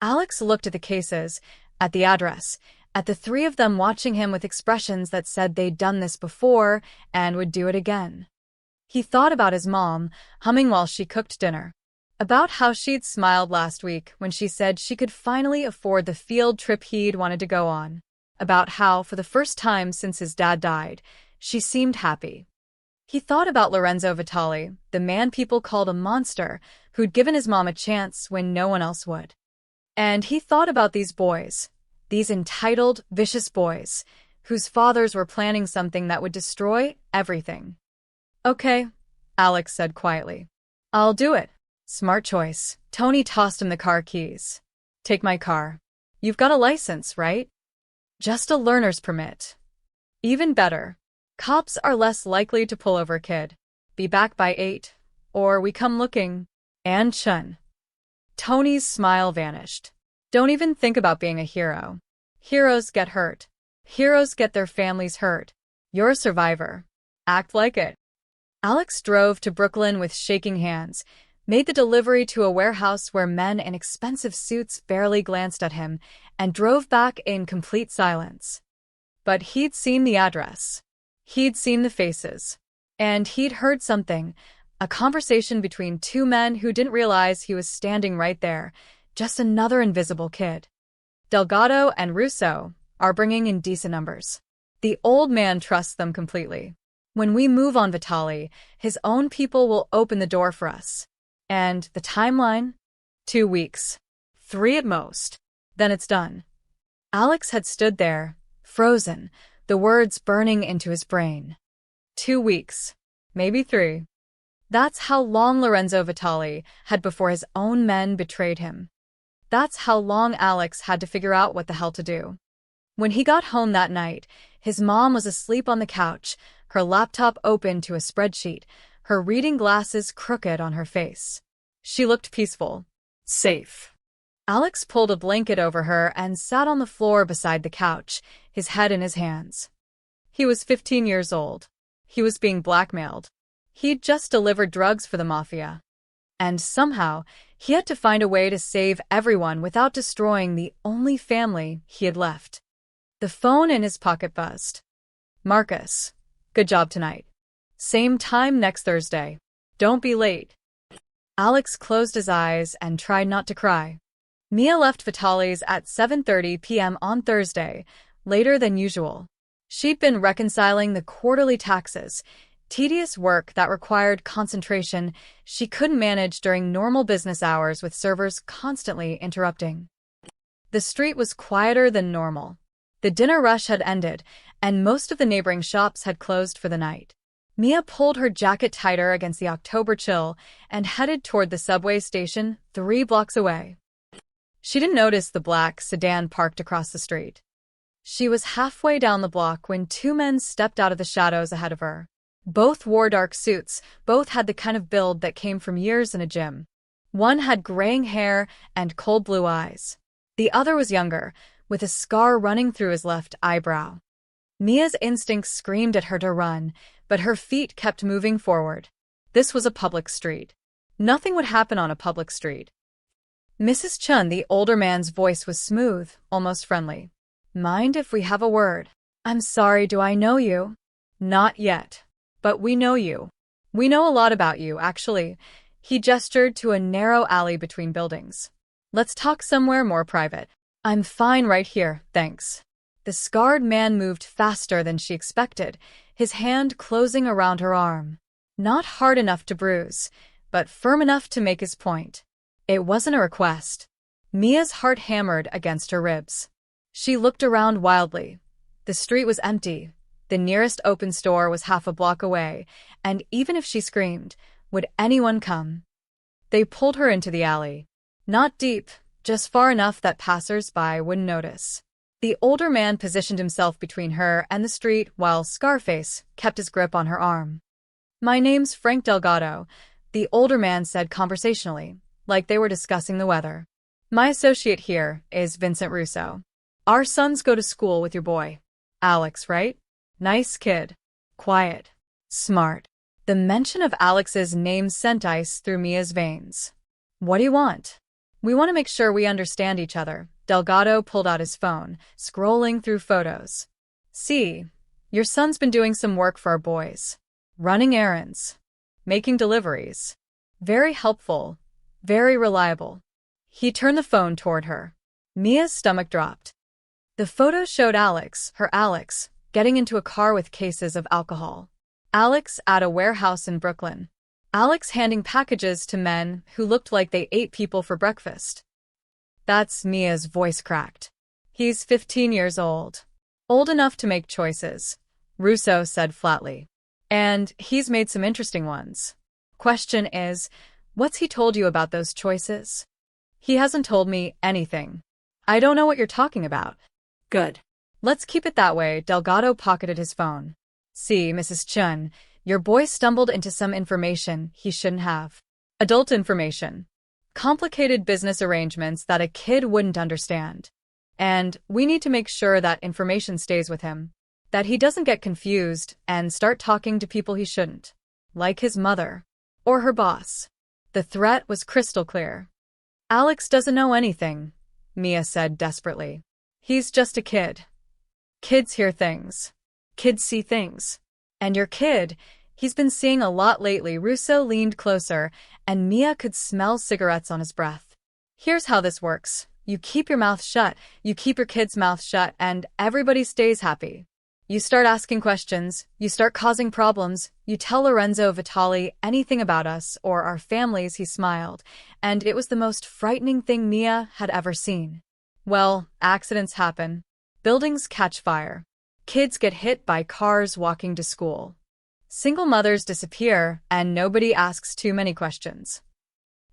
A: Alex looked at the cases, at the address, at the 3 of them watching him with expressions that said they'd done this before and would do it again. He thought about his mom, humming while she cooked dinner. About how she'd smiled last week when she said she could finally afford the field trip he'd wanted to go on. About how, for the first time since his dad died, she seemed happy. He thought about Lorenzo Vitali, the man people called a monster, who'd given his mom a chance when no one else would. And he thought about these boys, these entitled, vicious boys, whose fathers were planning something that would destroy everything. Okay, Alex said quietly. I'll do it. Smart choice. Tony tossed him the car keys. Take my car. You've got a license, right? Just a learner's permit. Even better. Cops are less likely to pull over a kid. Be back by 8, or we come looking. And Chun. Tony's smile vanished. Don't even think about being a hero. Heroes get hurt. Heroes get their families hurt. You're a survivor. Act like it. Alex drove to Brooklyn with shaking hands, made the delivery to a warehouse where men in expensive suits barely glanced at him, and drove back in complete silence. But he'd seen the address. He'd seen the faces. And he'd heard something, a conversation between 2 men who didn't realize he was standing right there, just another invisible kid. Delgado and Russo are bringing in decent numbers. The old man trusts them completely. When we move on Vitali, his own people will open the door for us. And the timeline? 2 weeks. 3 at most. Then it's done. Alex had stood there, frozen, the words burning into his brain. 2 weeks. Maybe 3. That's how long Lorenzo Vitali had before his own men betrayed him. That's how long Alex had to figure out what the hell to do. When he got home that night, his mom was asleep on the couch, her laptop open to a spreadsheet, her reading glasses crooked on her face. She looked peaceful.
B: Safe.
A: Alex pulled a blanket over her and sat on the floor beside the couch, his head in his hands. He was 15 years old. He was being blackmailed. He'd just delivered drugs for the Mafia. And somehow, he had to find a way to save everyone without destroying the only family he had left. The phone in his pocket buzzed. Marcus, good job tonight. Same time next Thursday. Don't be late. Alex closed his eyes and tried not to cry. Mia left Vitali's at 7:30 p.m. on Thursday, later than usual. She'd been reconciling the quarterly taxes, tedious work that required concentration she couldn't manage during normal business hours with servers constantly interrupting. The street was quieter than normal. The dinner rush had ended, and most of the neighboring shops had closed for the night. Mia pulled her jacket tighter against the October chill and headed toward the subway station 3 blocks away. She didn't notice the black sedan parked across the street. She was halfway down the block when 2 men stepped out of the shadows ahead of her. Both wore dark suits, both had the kind of build that came from years in a gym. One had graying hair and cold blue eyes. The other was younger, with a scar running through his left eyebrow. Mia's instincts screamed at her to run, but her feet kept moving forward. This was a public street. Nothing would happen on a public street. Mrs. Chun, the older man's voice was smooth, almost friendly. Mind if we have a word? I'm sorry, do I know you? Not yet. But we know you. We know a lot about you, actually. He gestured to a narrow alley between buildings. Let's talk somewhere more private. I'm fine right here, thanks. The scarred man moved faster than she expected, his hand closing around her arm. Not hard enough to bruise, but firm enough to make his point. It wasn't a request. Mia's heart hammered against her ribs. She looked around wildly. The street was empty. The nearest open store was half a block away, and even if she screamed, would anyone come? They pulled her into the alley. Not deep, just far enough that passers-by wouldn't notice. The older man positioned himself between her and the street while Scarface kept his grip on her arm. My name's Frank Delgado, the older man said conversationally, like they were discussing the weather. My associate here is Vincent Russo. Our sons go to school with your boy. Alex, right? Nice kid. Quiet. Smart. The mention of Alex's name sent ice through Mia's veins. What do you want? We want to make sure we understand each other. Delgado pulled out his phone, scrolling through photos. See, your son's been doing some work for our boys. Running errands. Making deliveries. Very helpful. Very reliable. He turned the phone toward her. Mia's stomach dropped. The photo showed Alex, her Alex, getting into a car with cases of alcohol. Alex at a warehouse in Brooklyn. Alex handing packages to men who looked like they ate people for breakfast. That's Mia's voice cracked. He's 15 years old. Old enough to make choices, Russo said flatly. And he's made some interesting ones. Question is, what's he told you about those choices? He hasn't told me anything. I don't know what you're talking about.
B: Good.
A: Let's keep it that way. Delgado pocketed his phone. See, Mrs. Chun, your boy stumbled into some information he shouldn't have. Adult information. Complicated business arrangements that a kid wouldn't understand. And we need to make sure that information stays with him. That he doesn't get confused and start talking to people he shouldn't. Like his mother. Or her boss. The threat was crystal clear. Alex doesn't know anything, Mia said desperately. He's just a kid. Kids hear things. Kids see things. And your kid, he's been seeing a lot lately. Russo leaned closer, and Mia could smell cigarettes on his breath. Here's how this works. You keep your mouth shut, you keep your kid's mouth shut, and everybody stays happy. You start asking questions, you start causing problems, you tell Lorenzo Vitali anything about us or our families. He smiled, and it was the most frightening thing Mia had ever seen. Well, accidents happen. Buildings catch fire. Kids get hit by cars walking to school. Single mothers disappear, and nobody asks too many questions.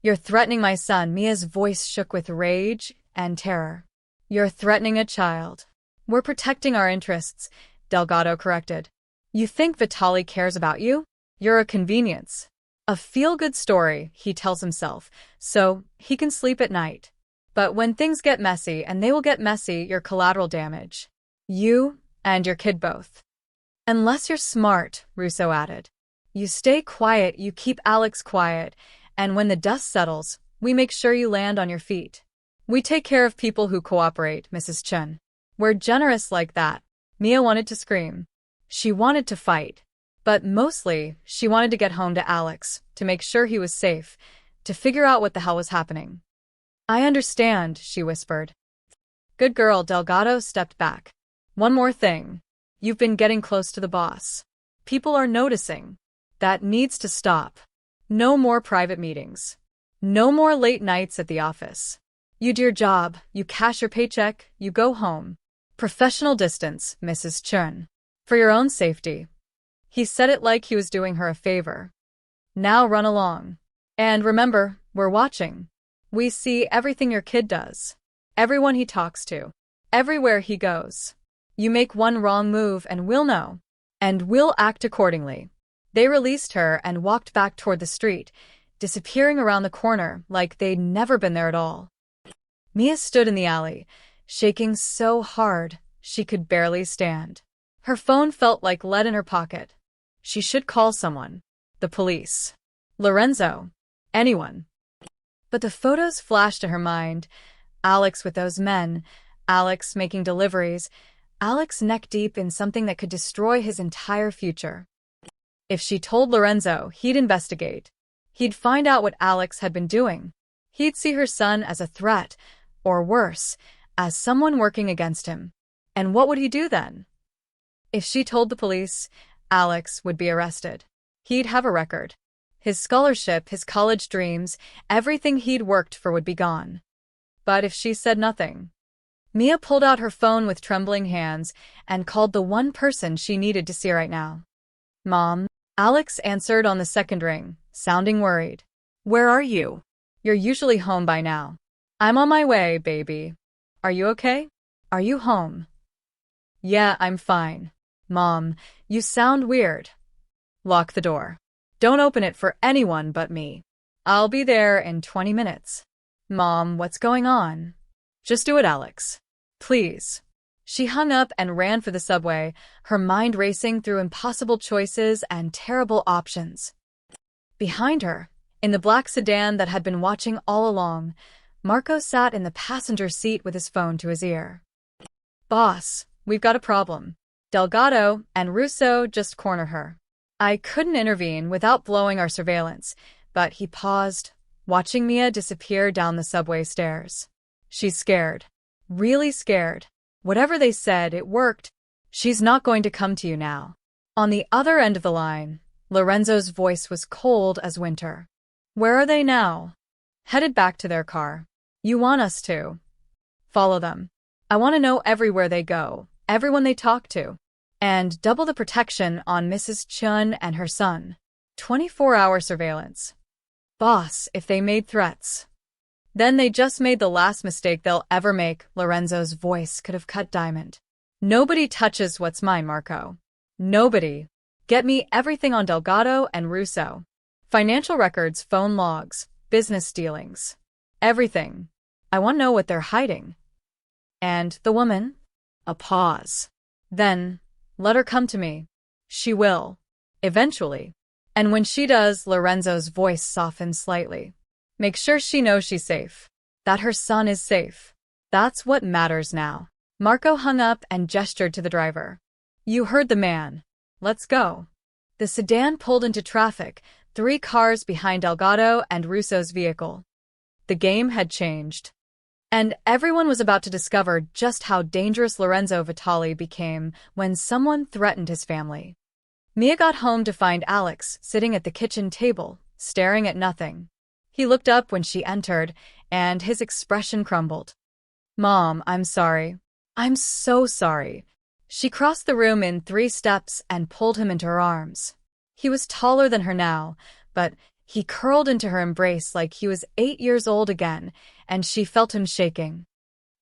A: You're threatening my son. Mia's voice shook with rage and terror. You're threatening a child. We're protecting our interests, Delgado corrected. You think Vitali cares about you? You're a convenience. A feel-good story, he tells himself, so he can sleep at night. But when things get messy, and they will get messy, you're collateral damage. You and your kid both. Unless you're smart, Russo added. You stay quiet, you keep Alex quiet, and when the dust settles, we make sure you land on your feet. We take care of people who cooperate, Mrs. Chen. We're generous like that. Mia wanted to scream. She wanted to fight. But mostly, she wanted to get home to Alex, to make sure he was safe, to figure out what the hell was happening. I understand, she whispered. Good girl. Delgado stepped back. One more thing. You've been getting close to the boss. People are noticing. That needs to stop. No more private meetings. No more late nights at the office. You do your job, you cash your paycheck, you go home. Professional distance, Mrs. Chen. For your own safety. He said it like he was doing her a favor. Now run along. And remember, we're watching. We see everything your kid does. Everyone he talks to. Everywhere he goes. You make one wrong move and we'll know. And we'll act accordingly. They released her and walked back toward the street, disappearing around the corner like they'd never been there at all. Mia stood in the alley, shaking so hard she could barely stand. Her phone felt like lead in her pocket. She should call someone. The police. Lorenzo. Anyone. But the photos flashed to her mind. Alex with those men. Alex making deliveries. Alex neck deep in something that could destroy his entire future. If she told Lorenzo, he'd investigate. He'd find out what Alex had been doing. He'd see her son as a threat, or worse, as someone working against him. And what would he do then? If she told the police, Alex would be arrested. He'd have a record. His scholarship, his college dreams, everything he'd worked for would be gone. But if she said nothing... Mia pulled out her phone with trembling hands and called the one person she needed to see right now. Mom. Alex answered on the second ring, sounding worried. Where are you? You're usually home by now. I'm on my way, baby. Are you okay? Are you home? Yeah, I'm fine. Mom, you sound weird. Lock the door. Don't open it for anyone but me. I'll be there in 20 minutes. Mom, what's going on? Just do it, Alex. Please. She hung up and ran for the subway, her mind racing through impossible choices and terrible options. Behind her, in the black sedan that had been watching all along, Marco sat in the passenger seat with his phone to his ear. Boss, we've got a problem. Delgado and Russo just corner her. I couldn't intervene without blowing our surveillance, but he paused, watching Mia disappear down the subway stairs. She's scared. Really scared. Whatever they said, it worked. She's not going to come to you now. On the other end of the line, Lorenzo's voice was cold as winter. Where are they now? Headed back to their car. You want us to. Follow them. I want to know everywhere they go, everyone they talk to. And double the protection on Mrs. Chun and her son. 24-hour surveillance. Boss, if they made threats. Then they just made the last mistake they'll ever make. Lorenzo's voice could have cut diamond. Nobody touches what's mine, Marco. Nobody. Get me everything on Delgado and Russo. Financial records, phone logs, business dealings. Everything. I want to know what they're hiding. And the woman? A pause. Then, let her come to me. She will. Eventually. And when she does, Lorenzo's voice softened slightly. Make sure she knows she's safe. That her son is safe. That's what matters now. Marco hung up and gestured to the driver. You heard the man. Let's go. The sedan pulled into traffic, 3 cars behind Delgado and Russo's vehicle. The game had changed. And everyone was about to discover just how dangerous Lorenzo Vitali became when someone threatened his family. Mia got home to find Alex sitting at the kitchen table, staring at nothing. He looked up when she entered, and his expression crumbled. "Mom, I'm sorry. I'm so sorry." She crossed the room in 3 steps and pulled him into her arms. He was taller than her now, but he curled into her embrace like he was 8 years old again, and she felt him shaking.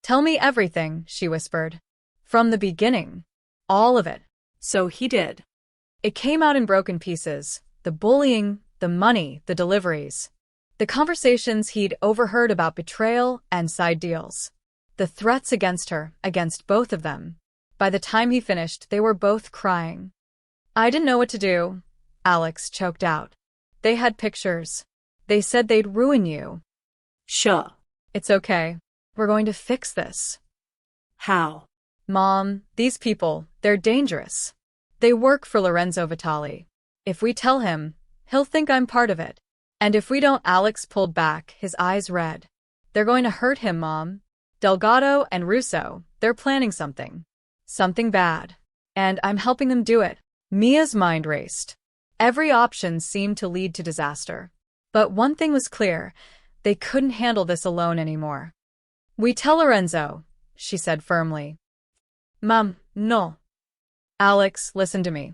A: "Tell me everything," she whispered. "From the beginning. All of it."
B: So he did.
A: It came out in broken pieces: the bullying, the money, the deliveries. The conversations he'd overheard about betrayal and side deals. The threats against her, against both of them. By the time he finished, they were both crying. "I didn't know what to do," Alex choked out. "They had pictures. They said they'd ruin you."
B: Sure.
A: "It's okay. We're going to fix this."
B: How?
A: "Mom, these people, they're dangerous. They work for Lorenzo Vitali. If we tell him, he'll think I'm part of it. And if we don't," Alex pulled back, his eyes red. "They're going to hurt him, Mom. Delgado and Russo, they're planning something. Something bad. And I'm helping them do it." Mia's mind raced. Every option seemed to lead to disaster. But one thing was clear: they couldn't handle this alone anymore. "We tell Lorenzo," she said firmly. "Mom, no." "Alex, listen to me.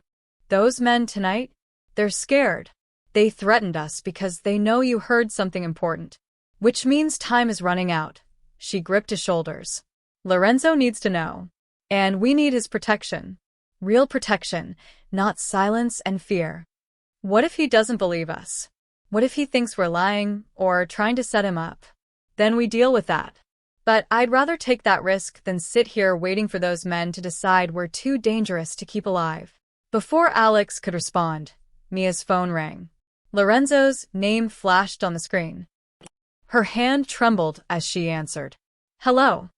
A: Those men tonight, they're scared. They threatened us because they know you heard something important. Which means time is running out." She gripped his shoulders. "Lorenzo needs to know. And we need his protection. Real protection, not silence and fear. What if he doesn't believe us? What if he thinks we're lying or trying to set him up? Then we deal with that. But I'd rather take that risk than sit here waiting for those men to decide we're too dangerous to keep alive." Before Alex could respond, Mia's phone rang. Lorenzo's name flashed on the screen. Her hand trembled as she answered. "Hello,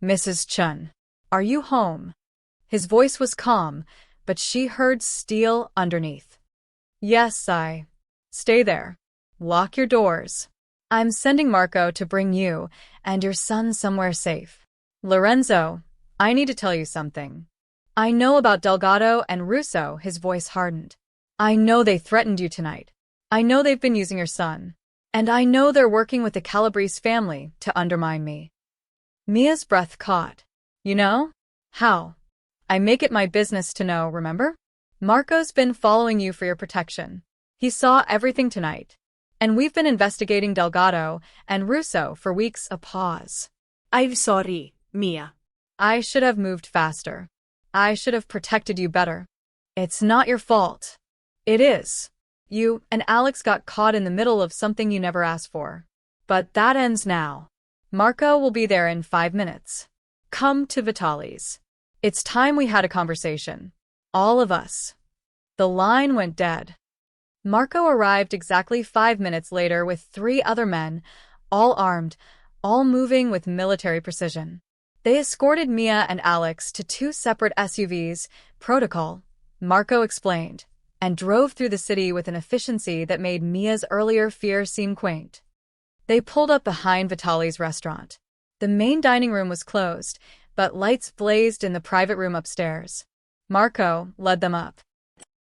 A: Mrs. Chun. Are you home?" His voice was calm, but she heard steel underneath. "Yes, I. Stay there. Lock your doors. I'm sending Marco to bring you and your son somewhere safe." "Lorenzo, I need to tell you something. I know about Delgado and Russo." His voice hardened. "I know they threatened you tonight. I know they've been using your son. And I know they're working with the Calabrese family to undermine me." Mia's breath caught. "You know? How?" "I make it my business to know, remember? Marco's been following you for your protection. He saw everything tonight. And we've been investigating Delgado and Russo for weeks." A pause.
B: I'm sorry, Mia.
A: "I should have moved faster. I should have protected you better. It's not your fault." "It is. You and Alex got caught in the middle of something you never asked for. But that ends now. Marco will be there in 5 minutes. Come to Vitali's. It's time we had a conversation. All of us." The line went dead. Marco arrived exactly 5 minutes later with 3 other men, all armed, all moving with military precision. They escorted Mia and Alex to 2 separate SUVs, protocol, Marco explained, and drove through the city with an efficiency that made Mia's earlier fear seem quaint. They pulled up behind Vitali's restaurant. The main dining room was closed, but lights blazed in the private room upstairs. Marco led them up.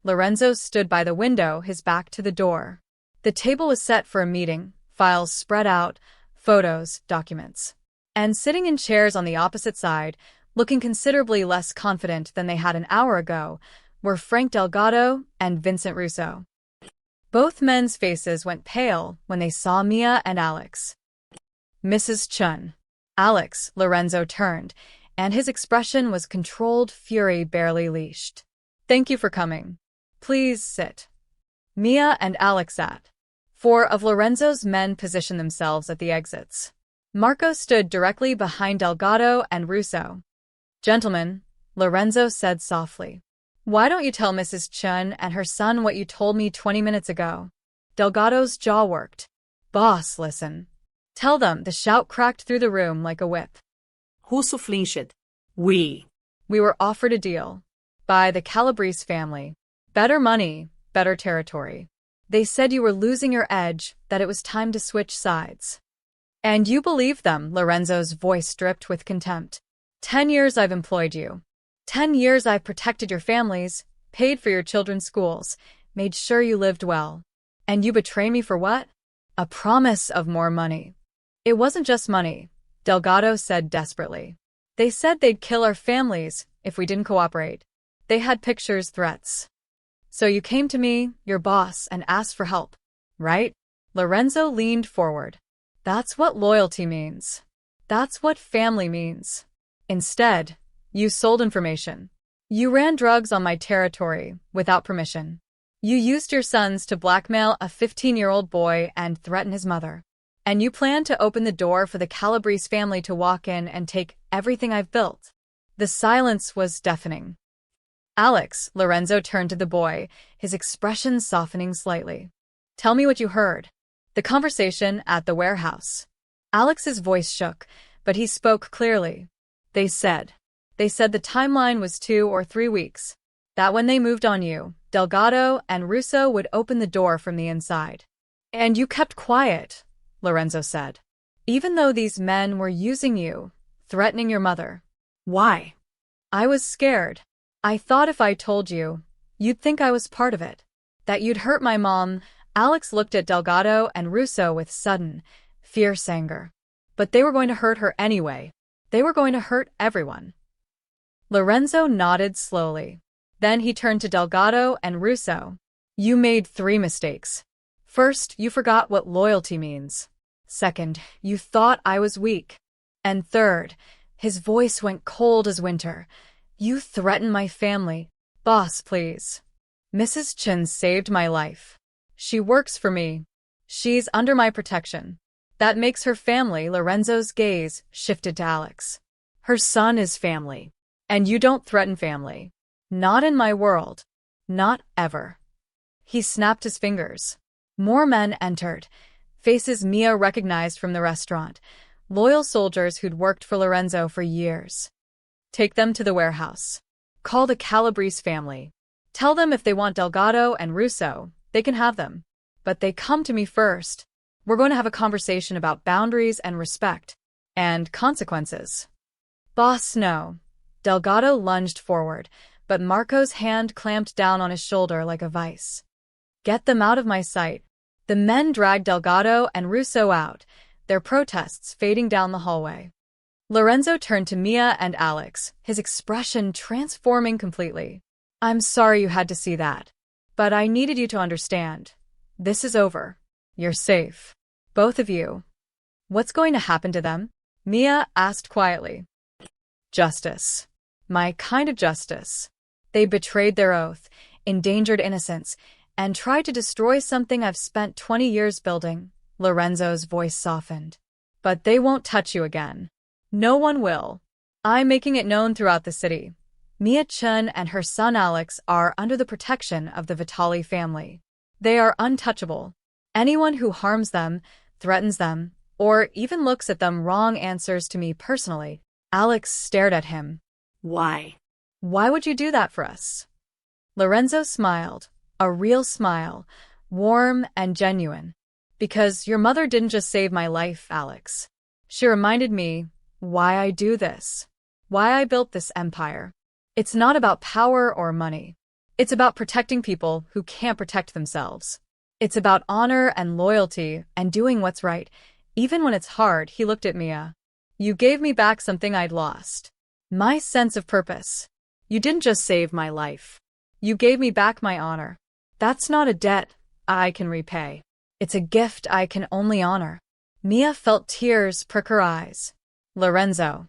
A: Lorenzo stood by the window, his back to the door. The table was set for a meeting, files spread out, photos, documents. And sitting in chairs on the opposite side, looking considerably less confident than they had an hour ago, were Frank Delgado and Vincent Russo. Both men's faces went pale when they saw Mia and Alex. "Mrs. Chun." "Alex," Lorenzo turned, and his expression was controlled fury barely leashed. "Thank you for coming. Please sit." Mia and Alex sat. 4 of Lorenzo's men positioned themselves at the exits. Marco stood directly behind Delgado and Russo. "Gentlemen," Lorenzo said softly, "why don't you tell Mrs. Chun and her son what you told me 20 minutes ago?" Delgado's jaw worked. "Boss, listen. Tell them." The shout cracked through the room like a whip.
B: Russo flinched. We
A: were offered a deal. By the Calabrese family. Better money, better territory. They said you were losing your edge, that it was time to switch sides. And you believe them, Lorenzo's voice dripped with contempt. 10 years I've employed you. 10 years I've protected your families, paid for your children's schools, made sure you lived well. And you betray me for what? A promise of more money. It wasn't just money, Delgado said desperately. They said they'd kill our families if we didn't cooperate. They had pictures, threats. So you came to me, your boss, and asked for help, right? Lorenzo leaned forward. That's what loyalty means. That's what family means. Instead, you sold information. You ran drugs on my territory without permission. You used your sons to blackmail a 15-year-old boy and threaten his mother. And you planned to open the door for the Calabrese family to walk in and take everything I've built. The silence was deafening. Alex, Lorenzo turned to the boy, his expression softening slightly. Tell me what you heard. The conversation at the warehouse. Alex's voice shook, but he spoke clearly. They said the timeline was 2 or 3 weeks. That when they moved on you, Delgado and Russo would open the door from the inside. And you kept quiet, Lorenzo said. Even though these men were using you, threatening your mother.
B: Why?
A: I was scared. I thought if I told you, you'd think I was part of it. That you'd hurt my mom. Alex looked at Delgado and Russo with sudden, fierce anger. But they were going to hurt her anyway. They were going to hurt everyone. Lorenzo nodded slowly. Then he turned to Delgado and Russo. You made 3 mistakes. First, you forgot what loyalty means. Second, you thought I was weak. And third, his voice went cold as winter. You threatened my family. Boss, please. Mrs. Chen saved my life. She works for me. She's under my protection. That makes her family. Lorenzo's gaze shifted to Alex. Her son is family. And you don't threaten family. Not in my world. Not ever. He snapped his fingers. More men entered. Faces Mia recognized from the restaurant. Loyal soldiers who'd worked for Lorenzo for years. Take them to the warehouse. Call the Calabrese family. Tell them if they want Delgado and Russo, they can have them. But they come to me first. We're going to have a conversation about boundaries and respect. And consequences. Boss, no. Delgado lunged forward, but Marco's hand clamped down on his shoulder like a vice. Get them out of my sight. The men dragged Delgado and Russo out, their protests fading down the hallway. Lorenzo turned to Mia and Alex, his expression transforming completely. I'm sorry you had to see that. But I needed you to understand. This is over. You're safe. Both of you. What's going to happen to them? Mia asked quietly. Justice. My kind of justice. They betrayed their oath, endangered innocence, and tried to destroy something I've spent 20 years building. Lorenzo's voice softened. But they won't touch you again. No one will. I'm making it known throughout the city. Mia Chen and her son Alex are under the protection of the Vitali family. They are untouchable. Anyone who harms them, threatens them, or even looks at them wrong answers to me personally. Alex stared at him.
B: Why?
A: Why would you do that for us? Lorenzo smiled, a real smile, warm and genuine. Because your mother didn't just save my life, Alex. She reminded me why I do this, why I built this empire. It's not about power or money. It's about protecting people who can't protect themselves. It's about honor and loyalty and doing what's right, even when it's hard. He looked at Mia. You gave me back something I'd lost. My sense of purpose. You didn't just save my life. You gave me back my honor. That's not a debt I can repay. It's a gift I can only honor. Mia felt tears prick her eyes. Lorenzo.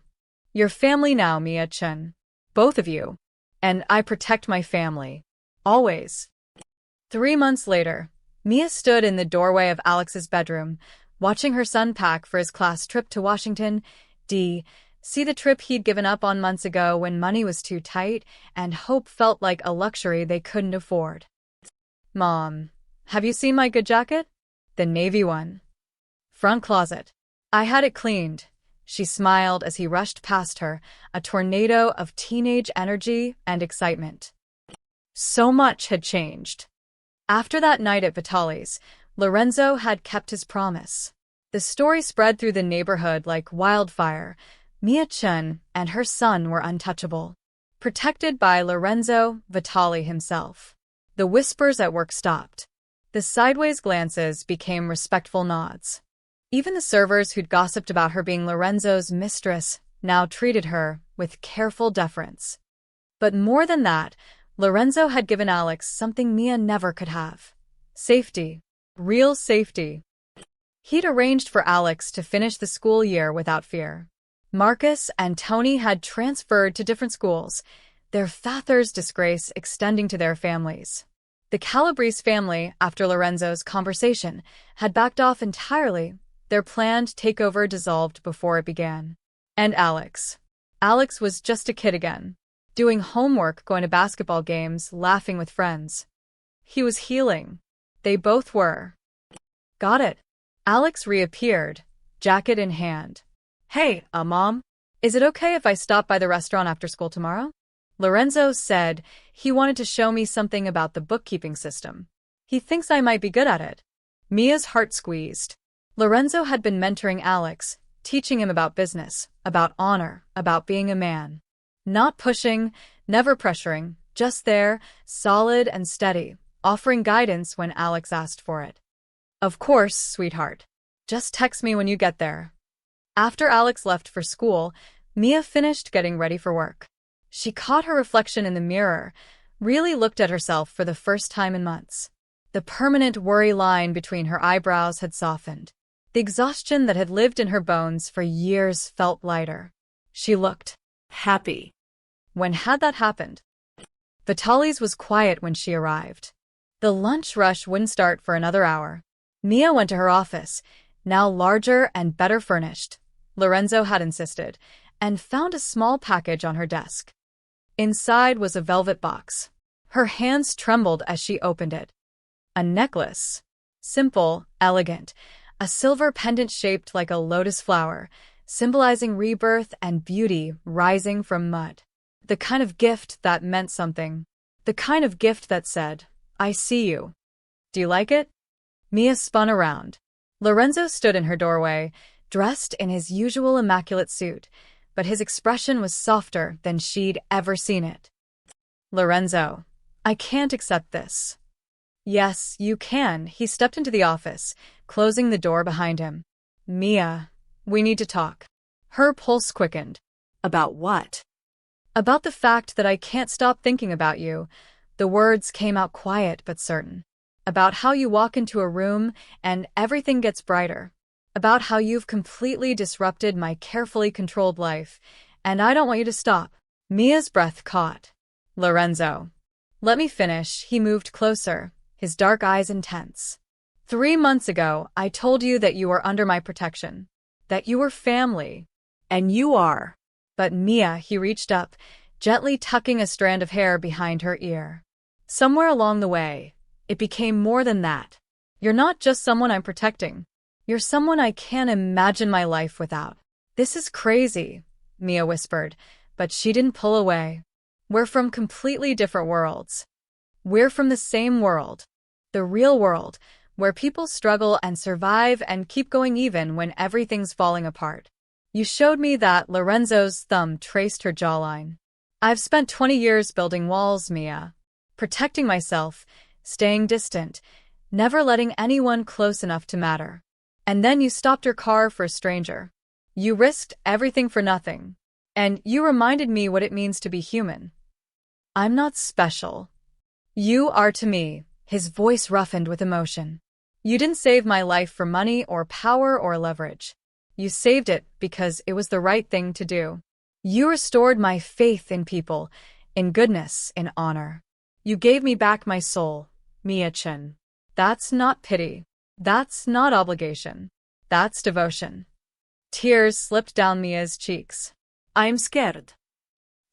A: Your family now, Mia Chen. Both of you. And I protect my family. Always. 3 months later, Mia stood in the doorway of Alex's bedroom, watching her son pack for his class trip to Washington, D.C. the trip he'd given up on months ago when money was too tight and hope felt like a luxury they couldn't afford. Mom, have you seen my good jacket? The navy one. Front closet. I had it cleaned. She smiled as he rushed past her, a tornado of teenage energy and excitement. So much had changed. After that night at Vitali's, Lorenzo had kept his promise. The story spread through the neighborhood like wildfire. Mia Chen and her son were untouchable, protected by Lorenzo Vitali himself. The whispers at work stopped. The sideways glances became respectful nods. Even the servers who'd gossiped about her being Lorenzo's mistress now treated her with careful deference. But more than that, Lorenzo had given Alex something Mia never could have. Safety. Real safety. He'd arranged for Alex to finish the school year without fear. Marcus and Tony had transferred to different schools, their father's disgrace extending to their families. The Calabrese family, after Lorenzo's conversation, had backed off entirely, their planned takeover dissolved before it began. And Alex. Alex was just a kid again, doing homework, going to basketball games, laughing with friends. He was healing. They both were. Got it. Alex reappeared, jacket in hand. Hey, Mom. Is it okay if I stop by the restaurant after school tomorrow? Lorenzo said he wanted to show me something about the bookkeeping system. He thinks I might be good at it. Mia's heart squeezed. Lorenzo had been mentoring Alex, teaching him about business, about honor, about being a man. Not pushing, never pressuring, just there, solid and steady, offering guidance when Alex asked for it. Of course, sweetheart. Just text me when you get there. After Alex left for school, Mia finished getting ready for work. She caught her reflection in the mirror, really looked at herself for the first time in months. The permanent worry line between her eyebrows had softened. The exhaustion that had lived in her bones for years felt lighter. She looked
B: happy.
A: When had that happened? Vitali's was quiet when she arrived. The lunch rush wouldn't start for another hour. Mia went to her office, now larger and better furnished. Lorenzo had insisted, and found a small package on her desk. Inside was a velvet box. Her hands trembled as she opened it. A necklace. Simple, elegant, a silver pendant shaped like a lotus flower, symbolizing rebirth and beauty rising from mud. The kind of gift that meant something. The kind of gift that said, I see you. Do you like it? Mia spun around. Lorenzo stood in her doorway, dressed in his usual immaculate suit, but his expression was softer than she'd ever seen it. Lorenzo, I can't accept this. Yes, you can. He stepped into the office, closing the door behind him. Mia, we need to talk. Her pulse quickened.
B: About what?
A: About the fact that I can't stop thinking about you. The words came out quiet but certain. About how you walk into a room and everything gets brighter. About how you've completely disrupted my carefully controlled life, and I don't want you to stop. Mia's breath caught. Lorenzo. Let me finish. He moved closer, his dark eyes intense. 3 months ago, I told you that you were under my protection, that you were family.
B: And you are.
A: But Mia, he reached up, gently tucking a strand of hair behind her ear. Somewhere along the way, it became more than that. You're not just someone I'm protecting. You're someone I can't imagine my life without. This is crazy, Mia whispered, but she didn't pull away. We're from completely different worlds. We're from the same world. The real world, where people struggle and survive and keep going even when everything's falling apart. You showed me that. Lorenzo's thumb traced her jawline. I've spent 20 years building walls, Mia. Protecting myself, staying distant, never letting anyone close enough to matter. And then you stopped your car for a stranger. You risked everything for nothing. And you reminded me what it means to be human. I'm not special. You are to me, his voice roughened with emotion. You didn't save my life for money or power or leverage. You saved it because it was the right thing to do. You restored my faith in people, in goodness, in honor. You gave me back my soul, Mia Chen. That's not pity. That's not obligation. That's devotion. Tears slipped down Mia's cheeks.
B: I'm scared.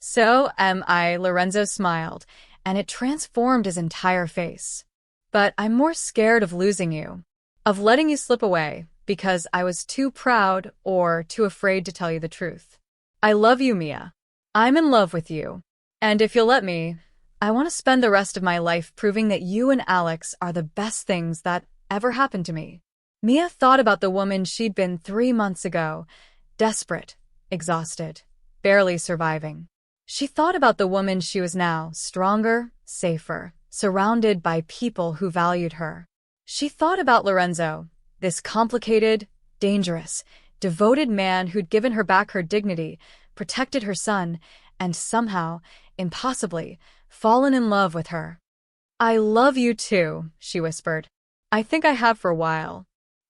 A: So am I, Lorenzo smiled, and it transformed his entire face. But I'm more scared of losing you, of letting you slip away, because I was too proud or too afraid to tell you the truth. I love you, Mia. I'm in love with you. And if you'll let me, I want to spend the rest of my life proving that you and Alex are the best things that ever happened to me. Mia thought about the woman she'd been 3 months ago, desperate, exhausted, barely surviving. She thought about the woman she was now, stronger, safer, surrounded by people who valued her. She thought about Lorenzo, this complicated, dangerous, devoted man who'd given her back her dignity, protected her son, and somehow, impossibly, fallen in love with her. "I love you too," she whispered. "I think I have for a while.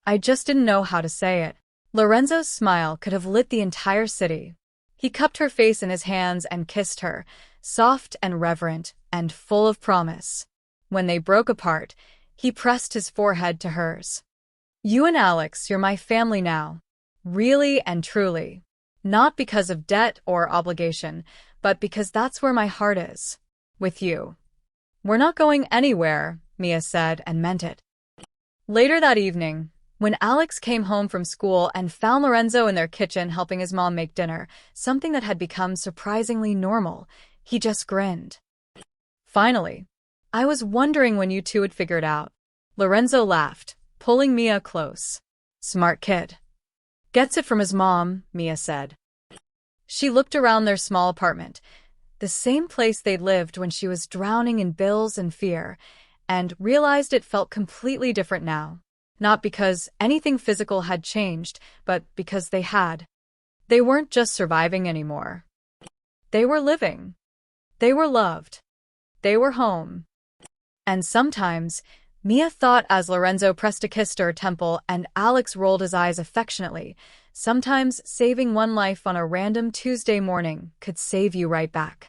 A: I just didn't know how to say it." Lorenzo's smile could have lit the entire city. He cupped her face in his hands and kissed her, soft and reverent and full of promise. When they broke apart, he pressed his forehead to hers. "You and Alex, you're my family now. Really and truly. Not because of debt or obligation, but because that's where my heart is. With you." "We're not going anywhere," Mia said, and meant it. Later that evening, when Alex came home from school and found Lorenzo in their kitchen helping his mom make dinner, something that had become surprisingly normal, he just grinned. "Finally. I was wondering when you two would figure it out." Lorenzo laughed, pulling Mia close. "Smart kid. Gets it from his mom," Mia said. She looked around their small apartment, the same place they'd lived when she was drowning in bills and fear, and realized it felt completely different now. Not because anything physical had changed, but because they had. They weren't just surviving anymore. They were living. They were loved. They were home. And sometimes, Mia thought as Lorenzo pressed a kiss to her temple and Alex rolled his eyes affectionately, sometimes saving one life on a random Tuesday morning could save you right back.